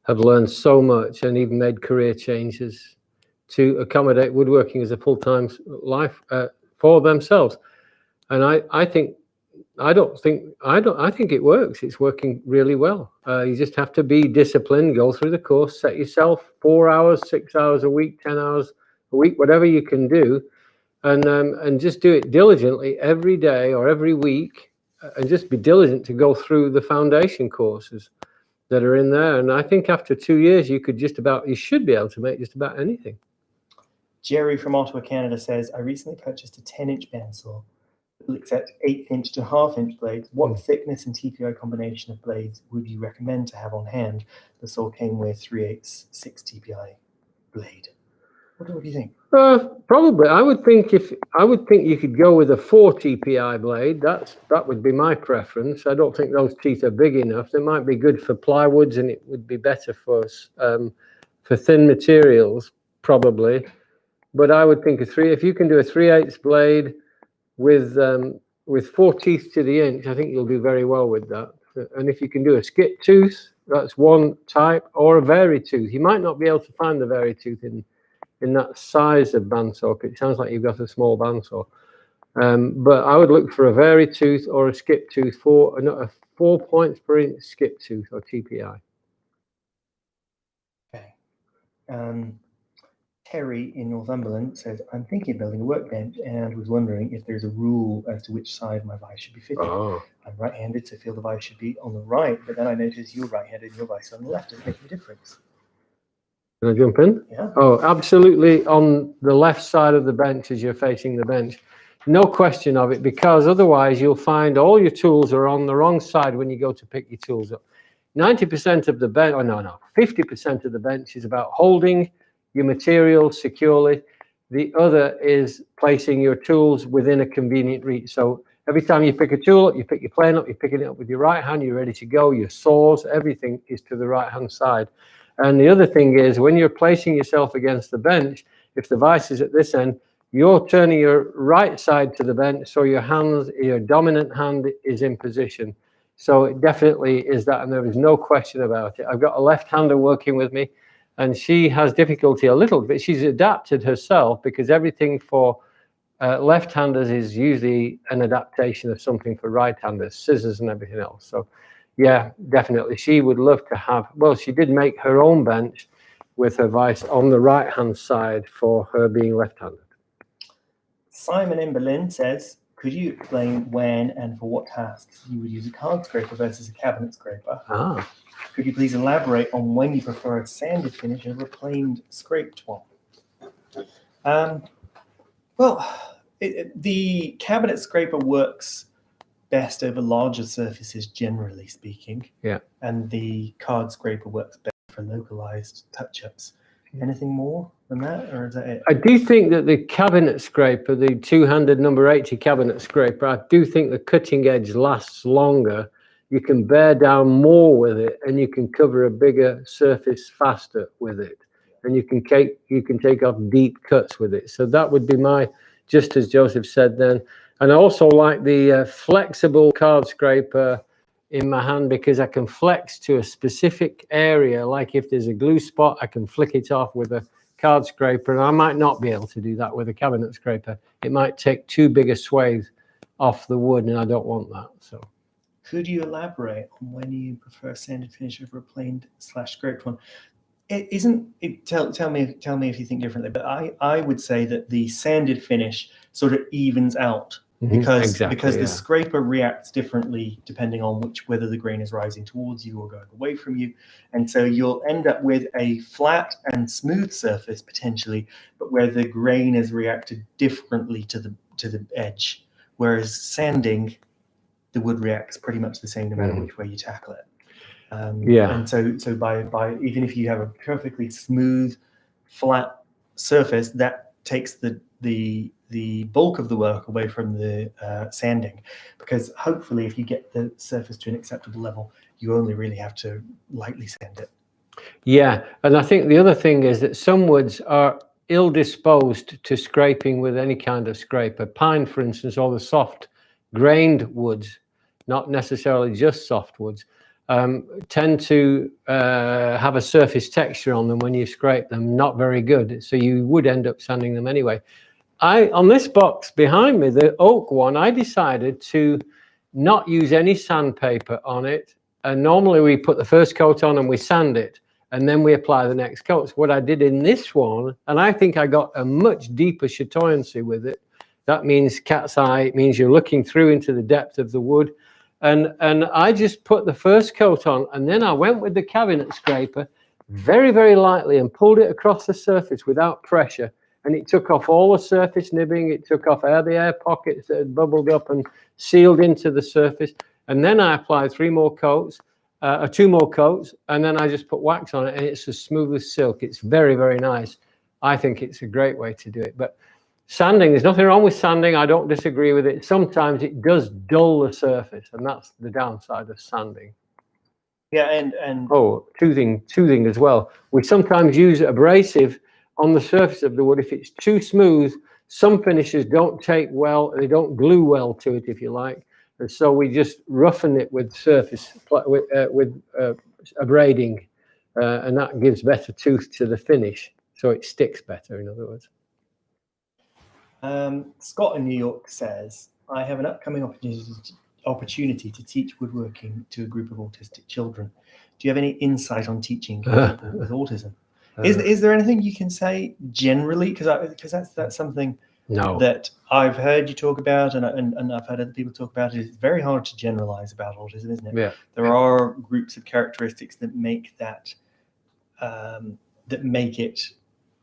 have learned so much and even made career changes to accommodate woodworking as a full-time life for themselves. And I think it works. It's working really well. You just have to be disciplined, go through the course, set yourself 4 hours, 6 hours a week, 10 hours a week, whatever you can do, and just do it diligently every day or every week, and just be diligent to go through the foundation courses that are in there. And I think after 2 years, you should be able to make just about anything. Jerry from Ottawa, Canada says, "I recently purchased a 10-inch bandsaw that will accept 1/8" to 1/2" blades. What thickness and TPI combination of blades would you recommend to have on hand? The saw came with 3/8 6 TPI blade." What do you think? Probably, I would think you could go with a 4 TPI blade. That would be my preference. I don't think those teeth are big enough. They might be good for plywoods, and it would be better for thin materials, probably. But I would think if you can do a 3/8 blade with 4 teeth to the inch, I think you'll do very well with that. And if you can do a skip tooth, that's one type, or a vari tooth. You might not be able to find the vari tooth in that size of bandsaw. It sounds like you've got a small bandsaw. But I would look for a vari tooth or a skip tooth, 4 points per inch skip tooth or TPI. Okay. Terry in Northumberland says, "I'm thinking of building a workbench and was wondering if there's a rule as to which side my vise should be fitted. I'm right-handed, so I feel the vise should be on the right, but then I noticed you're right-handed and your vise on the left. Does it make a difference?" Can I jump in? Yeah. Oh, absolutely. On the left side of the bench as you're facing the bench. No question of it, because otherwise you'll find all your tools are on the wrong side when you go to pick your tools up. 90% of the bench, 50% of the bench is about holding your material securely. The other is placing your tools within a convenient reach. So every time you pick a tool up, you pick your plane up, you're picking it up with your right hand, you're ready to go. Your saws, everything is to the right hand side. And the other thing is, when you're placing yourself against the bench, if the vise is at this end, you're turning your right side to the bench, so your dominant hand is in position. So it definitely is that, and there is no question about it. I've got a left-hander working with me, and she has difficulty a little bit. She's adapted herself, because everything for left-handers is usually an adaptation of something for right-handers, scissors and everything else. So yeah, definitely. She would love to have, well, she did make her own bench with her vise on the right-hand side for her being left-handed. Simon in Berlin says, Could you explain when and for what tasks you would use a card scraper versus a cabinet scraper? Ah. Could you please elaborate on when you prefer a sanded finish over a planed scraped one? Well, the cabinet scraper works best over larger surfaces, generally speaking. Yeah. And the card scraper works best for localized touch-ups. Anything more than that, or is that it? I do think that the cabinet scraper, the two-handed number 80 cabinet scraper, I do think the cutting edge lasts longer. You can bear down more with it, and you can cover a bigger surface faster with it, and you can take off deep cuts with it. So that would be my, just as Joseph said then. And I also like the flexible card scraper in my hand, because I can flex to a specific area. Like if there's a glue spot, I can flick it off with a card scraper, and I might not be able to do that with a cabinet scraper. It might take too big a swathe off the wood, and I don't want that. So could you elaborate on when you prefer a sanded finish over a planed / scraped one? It isn't it, tell me if you think differently, but I would say that the sanded finish sort of evens out. Because the scraper reacts differently depending on whether the grain is rising towards you or going away from you, and so you'll end up with a flat and smooth surface potentially, but where the grain has reacted differently to the edge. Whereas sanding, the wood reacts pretty much the same no matter which way you tackle it. And so by even if you have a perfectly smooth, flat surface, that takes the bulk of the work away from the sanding, because hopefully if you get the surface to an acceptable level, you only really have to lightly sand it. Yeah, and I think the other thing is that some woods are ill disposed to scraping with any kind of scraper. Pine, for instance, or the soft grained woods, not necessarily just softwoods, tend to have a surface texture on them when you scrape them, not very good. So you would end up sanding them anyway. On this box behind me, the oak one, I decided to not use any sandpaper on it. And normally we put the first coat on and we sand it, and then we apply the next coats. What I did in this one, and I think I got a much deeper chatoyancy with it. That means cat's eye. It means you're looking through into the depth of the wood. And I just put the first coat on, and then I went with the cabinet scraper very, very lightly and pulled it across the surface without pressure. And it took off all the surface nibbing. It took off the air pockets that had bubbled up and sealed into the surface. And then I applied 2 more coats, and then I just put wax on it, and it's as smooth as silk. It's very, very nice. I think it's a great way to do it. But sanding, there's nothing wrong with sanding. I don't disagree with it. Sometimes it does dull the surface, and that's the downside of sanding. Yeah, and toothing as well. We sometimes use abrasive on the surface of the wood. If it's too smooth, some finishes don't take well, they don't glue well to it, if you like, and so we just roughen it with abrading, and that gives better tooth to the finish, so it sticks better, in other words. Scott in New York says, I have an upcoming opportunity to teach woodworking to a group of autistic children. Do you have any insight on teaching people with autism? Is there anything you can say generally? Because that's something that I've heard you talk about, and I've heard other people talk about it. It's very hard to generalize about autism, isn't it? Yeah. There are groups of characteristics that make that make it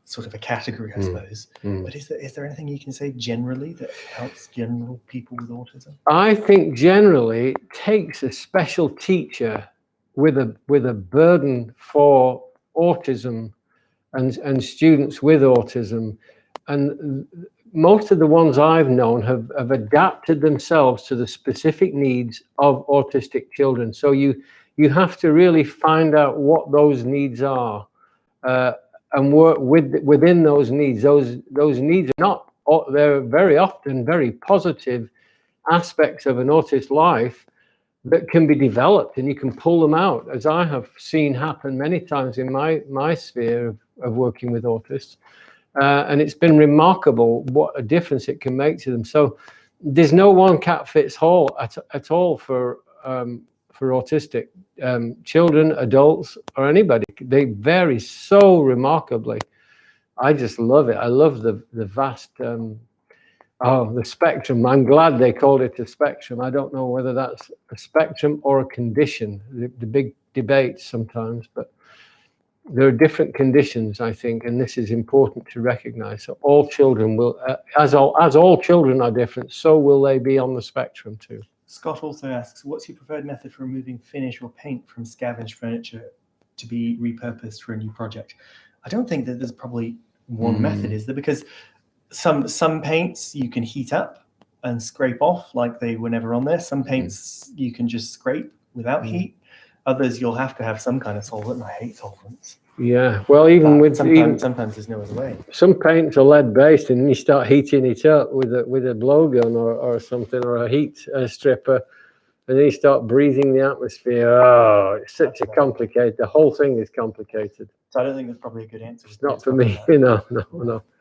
sort of a category, I suppose. But is there anything you can say generally that helps general people with autism? I think generally it takes a special teacher with a burden for autism and students with autism, and most of the ones I've known have adapted themselves to the specific needs of autistic children. So you have to really find out what those needs are, and work within those needs. Those needs are not, they're very often very positive aspects of an autist's life that can be developed, and you can pull them out, as I have seen happen many times in my sphere of working with autists, and it's been remarkable what a difference it can make to them. So there's no one cat fits all at all for autistic children, adults, or anybody. They vary so remarkably. I just love it. I love the vast Oh, the spectrum. I'm glad they called it a spectrum. I don't know whether that's a spectrum or a condition. The big debate sometimes, but there are different conditions, I think, and this is important to recognize. So all children will, as all children are different, so will they be on the spectrum too. Scott also asks, what's your preferred method for removing finish or paint from scavenged furniture to be repurposed for a new project? I don't think that there's probably one method, is there? Because some paints you can heat up and scrape off like they were never on there. Some paints you can just scrape without heat. Others you'll have to have some kind of solvent. I hate solvents. Yeah, well, even with sometimes there's no other way. Some paints are lead based, and you start heating it up with a blowgun or something, or a heat stripper, and then you start breathing the atmosphere. Oh, it's such a complicated. The whole thing is complicated. So I don't think that's probably a good answer. It's not for me. No.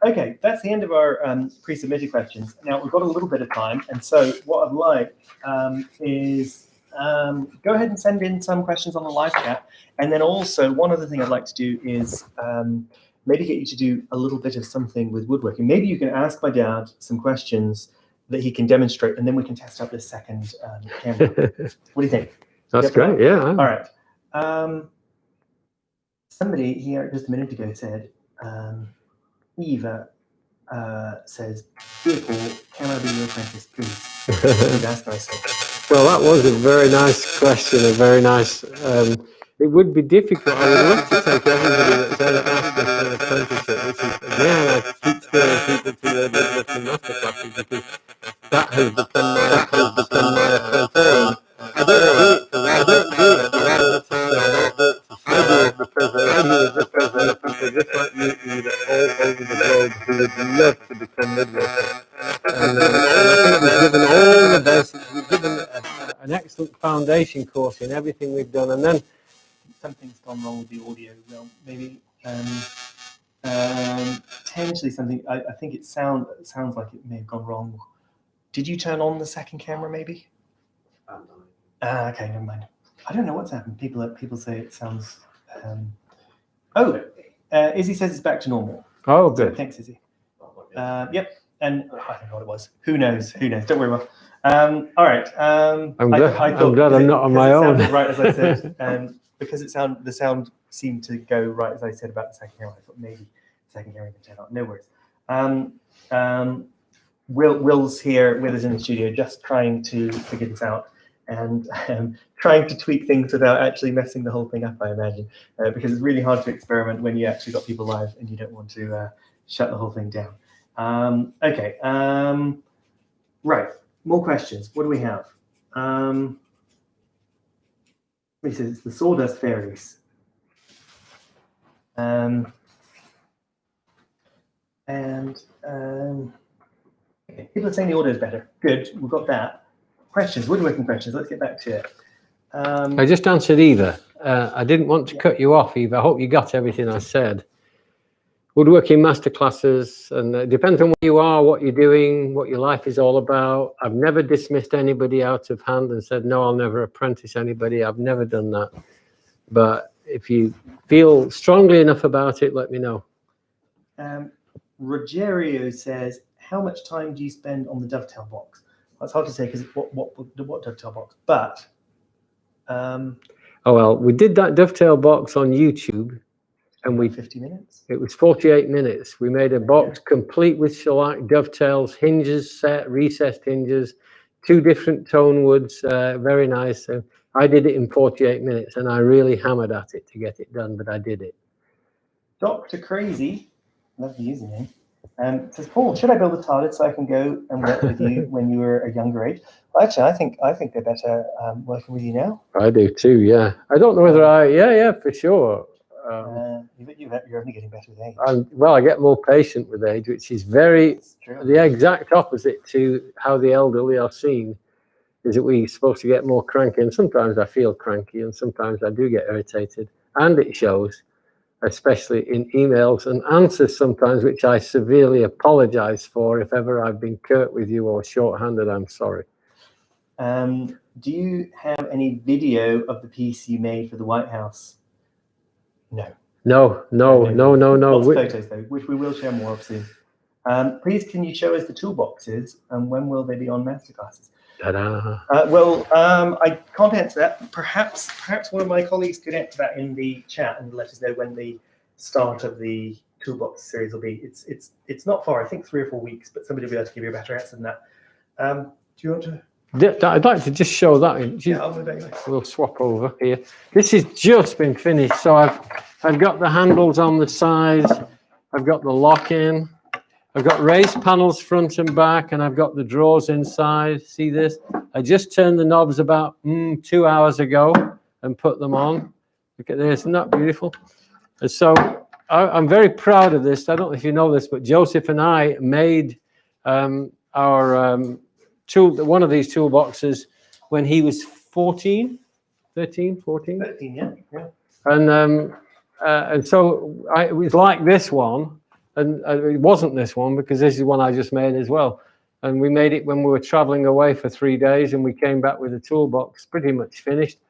Okay, that's the end of our pre-submitted questions. Now we've got a little bit of time, and so what I'd like is go ahead and send in some questions on the live chat, and then also one other thing I'd like to do is maybe get you to do a little bit of something with woodworking. Maybe you can ask my dad some questions that he can demonstrate, and then we can test out this second camera. What do you think? That's great. Yeah. All right. Somebody here just a minute ago said, Eva says, "Dear Paul, can I be your apprentice, please?" That's nice. Well, that was a very nice question. A very nice. It would be difficult. I would love to take everybody that's ever asked me for an apprenticeship, which is again, I keep steering people to the woodworking masterclasses because that has become my thing. I don't do it for I do it because there are people just like you that all over the globe who would love to become woodworkers. And I think we've given all the basics. We've given an excellent foundation course in everything we've done, and then something's gone wrong with the audio. Well, maybe potentially something. I think it sounds like it may have gone wrong. Did you turn on the second camera? Maybe. Okay, never mind. I don't know what's happened. People say it sounds. Izzy says it's back to normal. Oh, good. So thanks, Izzy. Yep. And I don't know what it was. Who knows? Don't worry about it. All right. I'm glad I'm not on my own. Right as I said, because the sound seemed to go right as I said about the second camera. I thought maybe the second camera can turn on. No worries. Will's here with us in the studio, just trying to figure this out and trying to tweak things without actually messing the whole thing up, I imagine, because it's really hard to experiment when you actually got people live and you don't want to shut the whole thing down. Okay. Right. More questions. What do we have? He says it's the sawdust fairies. Okay. People are saying the order is better. Good. We've got that. Questions. Woodworking questions. Let's get back to it. I just answered Eva. I didn't want to cut you off, Eva. I hope you got everything I said. Woodworking masterclasses, and it depends on where you are, what you're doing, what your life is all about. I've never dismissed anybody out of hand and said, no, I'll never apprentice anybody. I've never done that. But if you feel strongly enough about it, let me know. Rogerio says, how much time do you spend on the dovetail box? Well, it's hard to say because what dovetail box, but... oh, well, we did that dovetail box on YouTube. And 50 minutes. It was 48 minutes. We made a box complete with shellac, dovetails, hinges set, recessed hinges, 2 different tone woods. Very nice. So I did it in 48 minutes, and I really hammered at it to get it done, but I did it. Dr. Crazy, love the username, says, Paul, should I build a TARDIS so I can go and work with you when you were a younger age? Well, actually, I think they're better working with you now. I do too. Yeah. I don't know whether yeah, for sure. You're only getting better with age. Well, I get more patient with age, which is the exact opposite to how the elderly are seen, is that we're supposed to get more cranky. And sometimes I feel cranky and sometimes I do get irritated. And it shows, especially in emails and answers sometimes, which I severely apologize for. If ever I've been curt with you or shorthanded, I'm sorry. Do you have any video of the piece you made for the White House? No. No. Lots of photos though, which we will share more of soon. Please, can you show us the toolboxes and when will they be on masterclasses? Ta-da. I can't answer that. Perhaps one of my colleagues could answer that in the chat and let us know when the start of the toolbox series will be. It's not far. I think 3 or 4 weeks, but somebody will be able to give you a better answer than that. Do you want to? I'd like to just show that. Yeah, I'll move anyway. We'll swap over here. This has just been finished, so I've got the handles on the sides. I've got the lock-in. I've got raised panels front and back, and I've got the drawers inside. See this? I just turned the knobs about 2 hours ago and put them on. Look at this, isn't that beautiful? And so I'm very proud of this. I don't know if you know this, but Joseph and I made our one of these toolboxes when he was 13, 14. 13, yeah. And so it was like this one, and it wasn't this one because this is one I just made as well. And we made it when we were traveling away for 3 days, and we came back with a toolbox pretty much finished.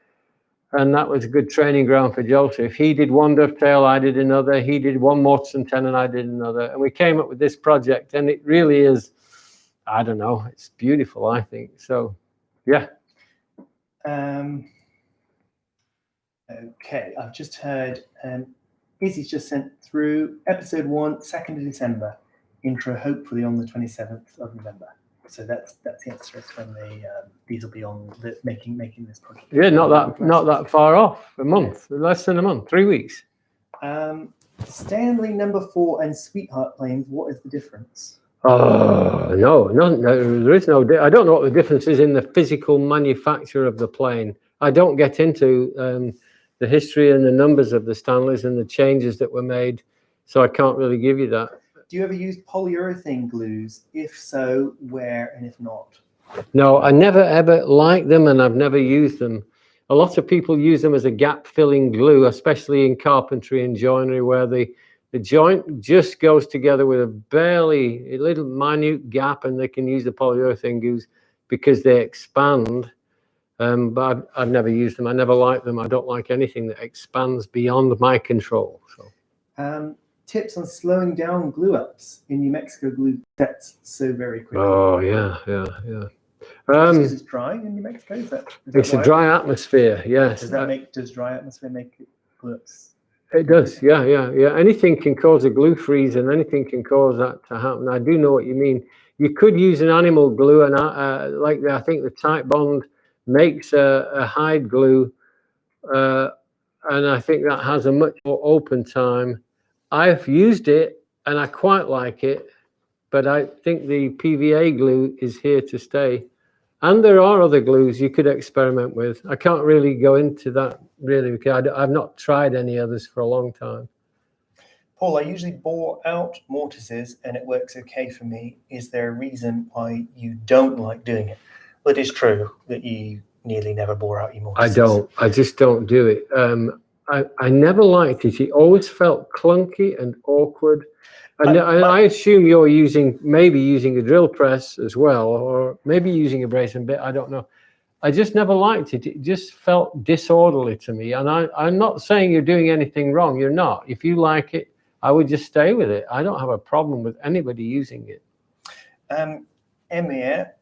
And that was a good training ground for Joseph. He did one dovetail, I did another. He did one mortise and tenon, I did another. And we came up with this project, and it really is, I don't know, it's beautiful, I think. So, yeah. Okay, I've just heard Izzy's just sent through episode 1, 2nd of December, intro hopefully on the 27th of November. So that's the answer. It's when these will be on the making this project. Yeah, not that far off. A month, less than a month, 3 weeks. Stanley number 4 and Sweetheart planes. What is the difference? No, there is no. I don't know what the difference is in the physical manufacture of the plane. I don't get into the history and the numbers of the Stanleys and the changes that were made, so I can't really give you that. Do you ever use polyurethane glues? If so, where, and if not? No, I never ever liked them, and I've never used them. A lot of people use them as a gap-filling glue, especially in carpentry and joinery, where the joint just goes together with a little minute gap, and they can use the polyurethane glues because they expand. But I've never used them. I never liked them. I don't like anything that expands beyond my control. So. Tips on slowing down glue ups in New Mexico glue sets so very quickly. Oh yeah. Because it's dry in New Mexico. Is it's a dry atmosphere. Yes. Does dry atmosphere make it glue ups? It does. Yeah. Anything can cause a glue freeze, and anything can cause that to happen. I do know what you mean. You could use an animal glue, and I think the Type Bond makes a hide glue, and I think that has a much more open time. I've used it and I quite like it, but I think the PVA glue is here to stay. And there are other glues you could experiment with. I can't really go into that really because I've not tried any others for a long time. Paul, I usually bore out mortises and it works okay for me. Is there a reason why you don't like doing it? Well, it is true that you nearly never bore out your mortises. I don't. I just don't do it. I never liked it. It always felt clunky and awkward. And I assume you're maybe using a drill press as well, or maybe using a brace and bit. I don't know. I just never liked it. It just felt disorderly to me. And I'm not saying you're doing anything wrong. You're not. If you like it, I would just stay with it. I don't have a problem with anybody using it. Emir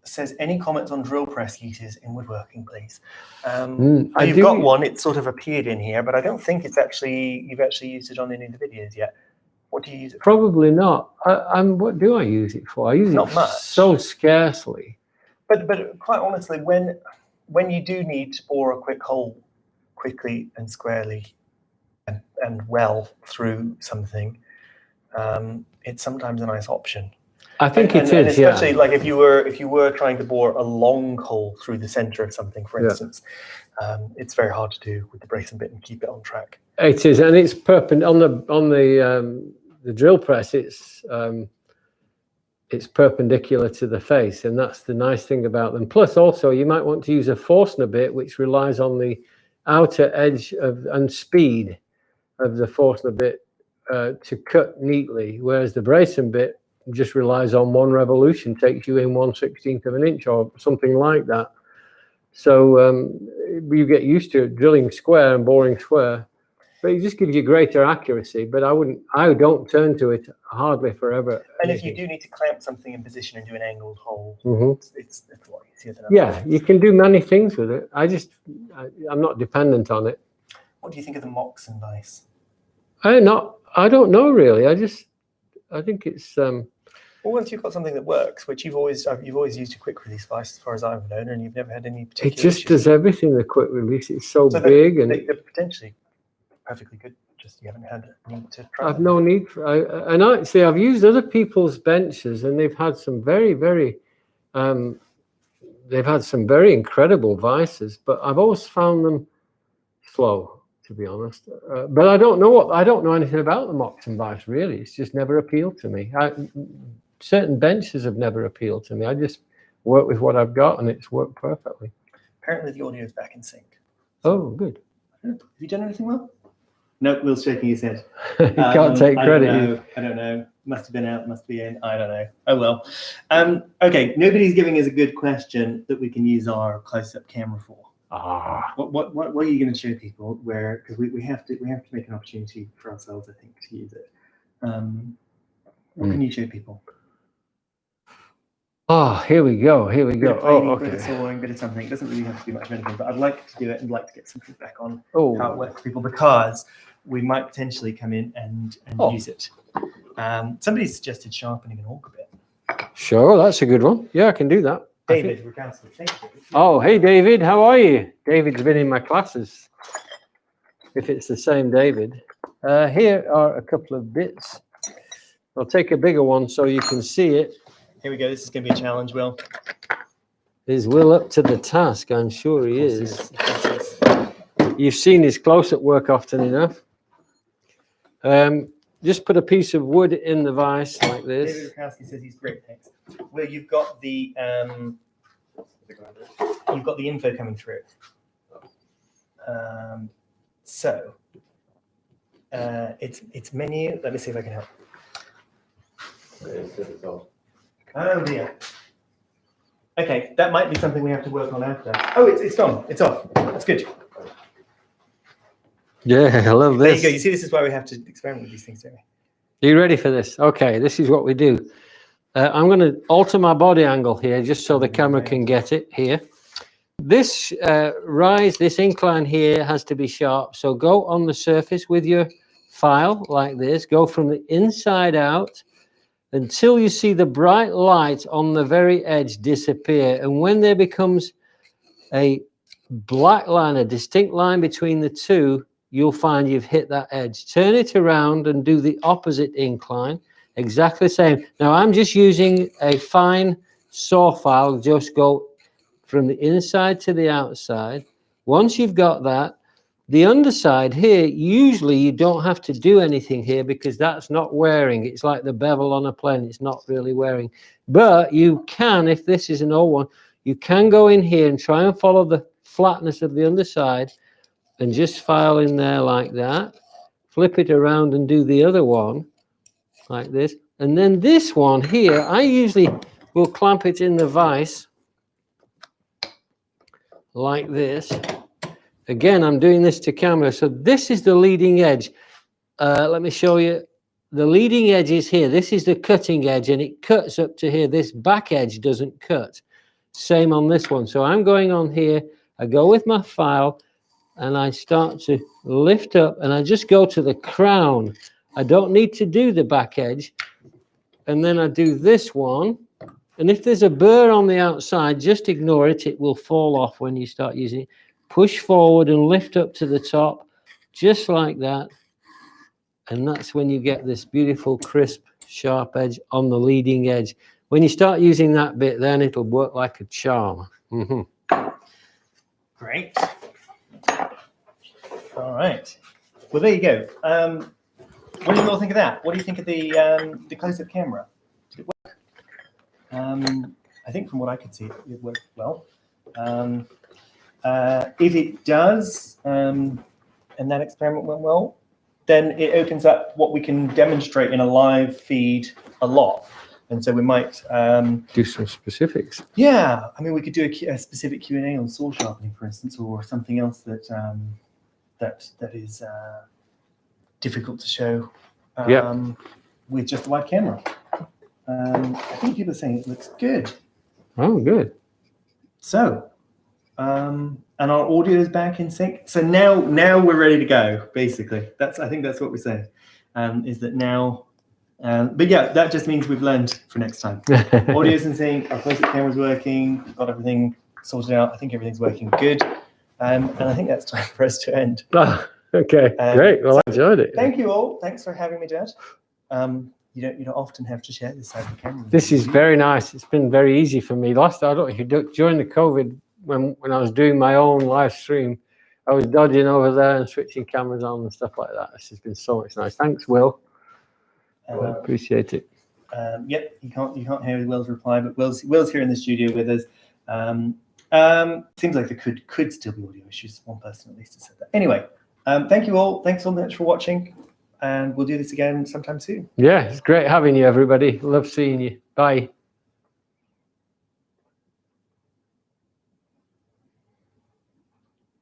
says, any comments on drill press heaters in woodworking, please? You've got one. It's sort of appeared in here, but I don't think you've actually used it on any of the videos yet. What do you use it for? Probably not. What do I use it for? I use not it much. So scarcely. But quite honestly, when you do need to bore a quick hole quickly and squarely and well through something, it's sometimes a nice option. I think it is, especially like if you were trying to bore a long hole through the center of something, for instance, it's very hard to do with the brace and bit and keep it on track. It is, and it's perpendicular on the drill press. It's perpendicular to the face, and that's the nice thing about them. Plus, also, you might want to use a Forstner bit, which relies on the outer edge and speed of the Forstner bit to cut neatly, whereas the Brayson bit just relies on one revolution, takes you in 1/16 of an inch or something like that. So you get used to it, drilling square and boring square. But it just gives you greater accuracy. But I don't turn to it hardly forever. And if you do need to clamp something in position and do an angled hole, it's a lot easier than yeah, you can do many things with it. I'm not dependent on it. What do you think of the Moxon vise? I don't know really. I think it's well, once you've got something that works, which you've always used a quick release vise as far as I've known, and you've never had any particular it just issues. does everything. The quick release, it's so big, and they're potentially perfectly good. Just you haven't had a need to try. I've no need for. I've used other people's benches, and they've had some very, very, they've had some very incredible vices, but I've always found them slow, to be honest. But I don't know anything about the Moxon vice really. It's just never appealed to me. Certain benches have never appealed to me. I just work with what I've got, and it's worked perfectly. Apparently, the audio is back in sync. Oh, good. Have you done anything well? No, Will's shaking his head. You can't take credit. I don't know. Must have been out, must be in. I don't know. Oh, well. Okay, nobody's giving us a good question that we can use our close-up camera for. What are you going to show people? Because we have to make an opportunity for ourselves, I think, to use it. What can you show people? Oh, here we go. Here we go. Oh, okay. Bit of sawing, bit of something. It doesn't really have to be much of anything, but I'd like to do it and like to get some feedback on how it works for people, because we might potentially come in and use it. Somebody suggested sharpening an auger bit. Sure, that's a good one. Yeah, I can do that. David Rukowski, thank you. Oh, hey, David, how are you? David's been in my classes, if it's the same David. Here are a couple of bits. I'll take a bigger one so you can see it. Here we go. This is going to be a challenge, Will. Is Will up to the task? I'm sure he is. You've seen his close-up work often enough. Just put a piece of wood in the vise like this. David Rukowski says he's great, thanks. Will, you've got the info coming through. It's menu. Let me see if I can help. Oh dear. Okay, that might be something we have to work on after. Oh, it's gone. It's off. That's good. Yeah, I love this. There you go. You see, this is why we have to experiment with these things, don't we? Are you ready for this? Okay, this is what we do. I'm going to alter my body angle here just so the camera can get it here. This this incline here has to be sharp. So go on the surface with your file like this. Go from the inside out until you see the bright light on the very edge disappear. And when there becomes a black line, a distinct line between the two, you'll find you've hit that edge. Turn it around and do the opposite incline. Exactly the same. Now I'm just using a fine saw file. Just go from the inside to the outside. Once you've got that, the underside here, usually you don't have to do anything here because that's not wearing. It's like the bevel on a plane. It's not really wearing. But you can, if this is an old one, you can go in here and try and follow the flatness of the underside and just file in there like that. Flip it around and do the other one like this. And then this one here, I usually will clamp it in the vise like this. Again, I'm doing this to camera. So this is the leading edge. Let me show you. The leading edge is here. This is the cutting edge, and it cuts up to here. This back edge doesn't cut. Same on this one. So I'm going on here. I go with my file, and I start to lift up, and I just go to the crown. I don't need to do the back edge. And then I do this one. And if there's a burr on the outside, just ignore it. It will fall off when you start using it. Push forward and lift up to the top, just like that. And that's when you get this beautiful, crisp, sharp edge on the leading edge. When you start using that bit, then it'll work like a charm. Great. All right. Well, there you go. What do you all think of that? What do you think of the close-up camera? Did it work? I think from what I could see, it worked well. If it does, and that experiment went well, then it opens up what we can demonstrate in a live feed a lot. And so we might do some specifics. Yeah, I mean, we could do a specific Q&A on saw sharpening, for instance, or something else that that is difficult to show Yeah. with just the wide camera. I think people are saying it looks good. Oh, good. So, and our audio is back in sync. So now we're ready to go. Basically, I think that's what we're saying. Is that now? But yeah, that just means we've learned for next time. Audio's in sync. Our close-up camera's working. We've got everything sorted out. I think everything's working good. And I think that's time for us to end. Oh, okay, great. Well, I enjoyed it. Thank you all. Thanks for having me, Dad. You don't often have to share this side of the camera. This is very nice. It's been very easy for me. I don't know if you do, during the COVID, when I was doing my own live stream, I was dodging over there and switching cameras on and stuff like that. This has been so much nice. Thanks, Will. I appreciate it. Yep, you can't hear Will's reply, but Will's here in the studio with us. Seems like there could still be audio issues. One person at least has said that. Anyway, thank you all. Thanks so much for watching, and we'll do this again sometime soon. Yeah, it's great having you, everybody. Love seeing you. Bye.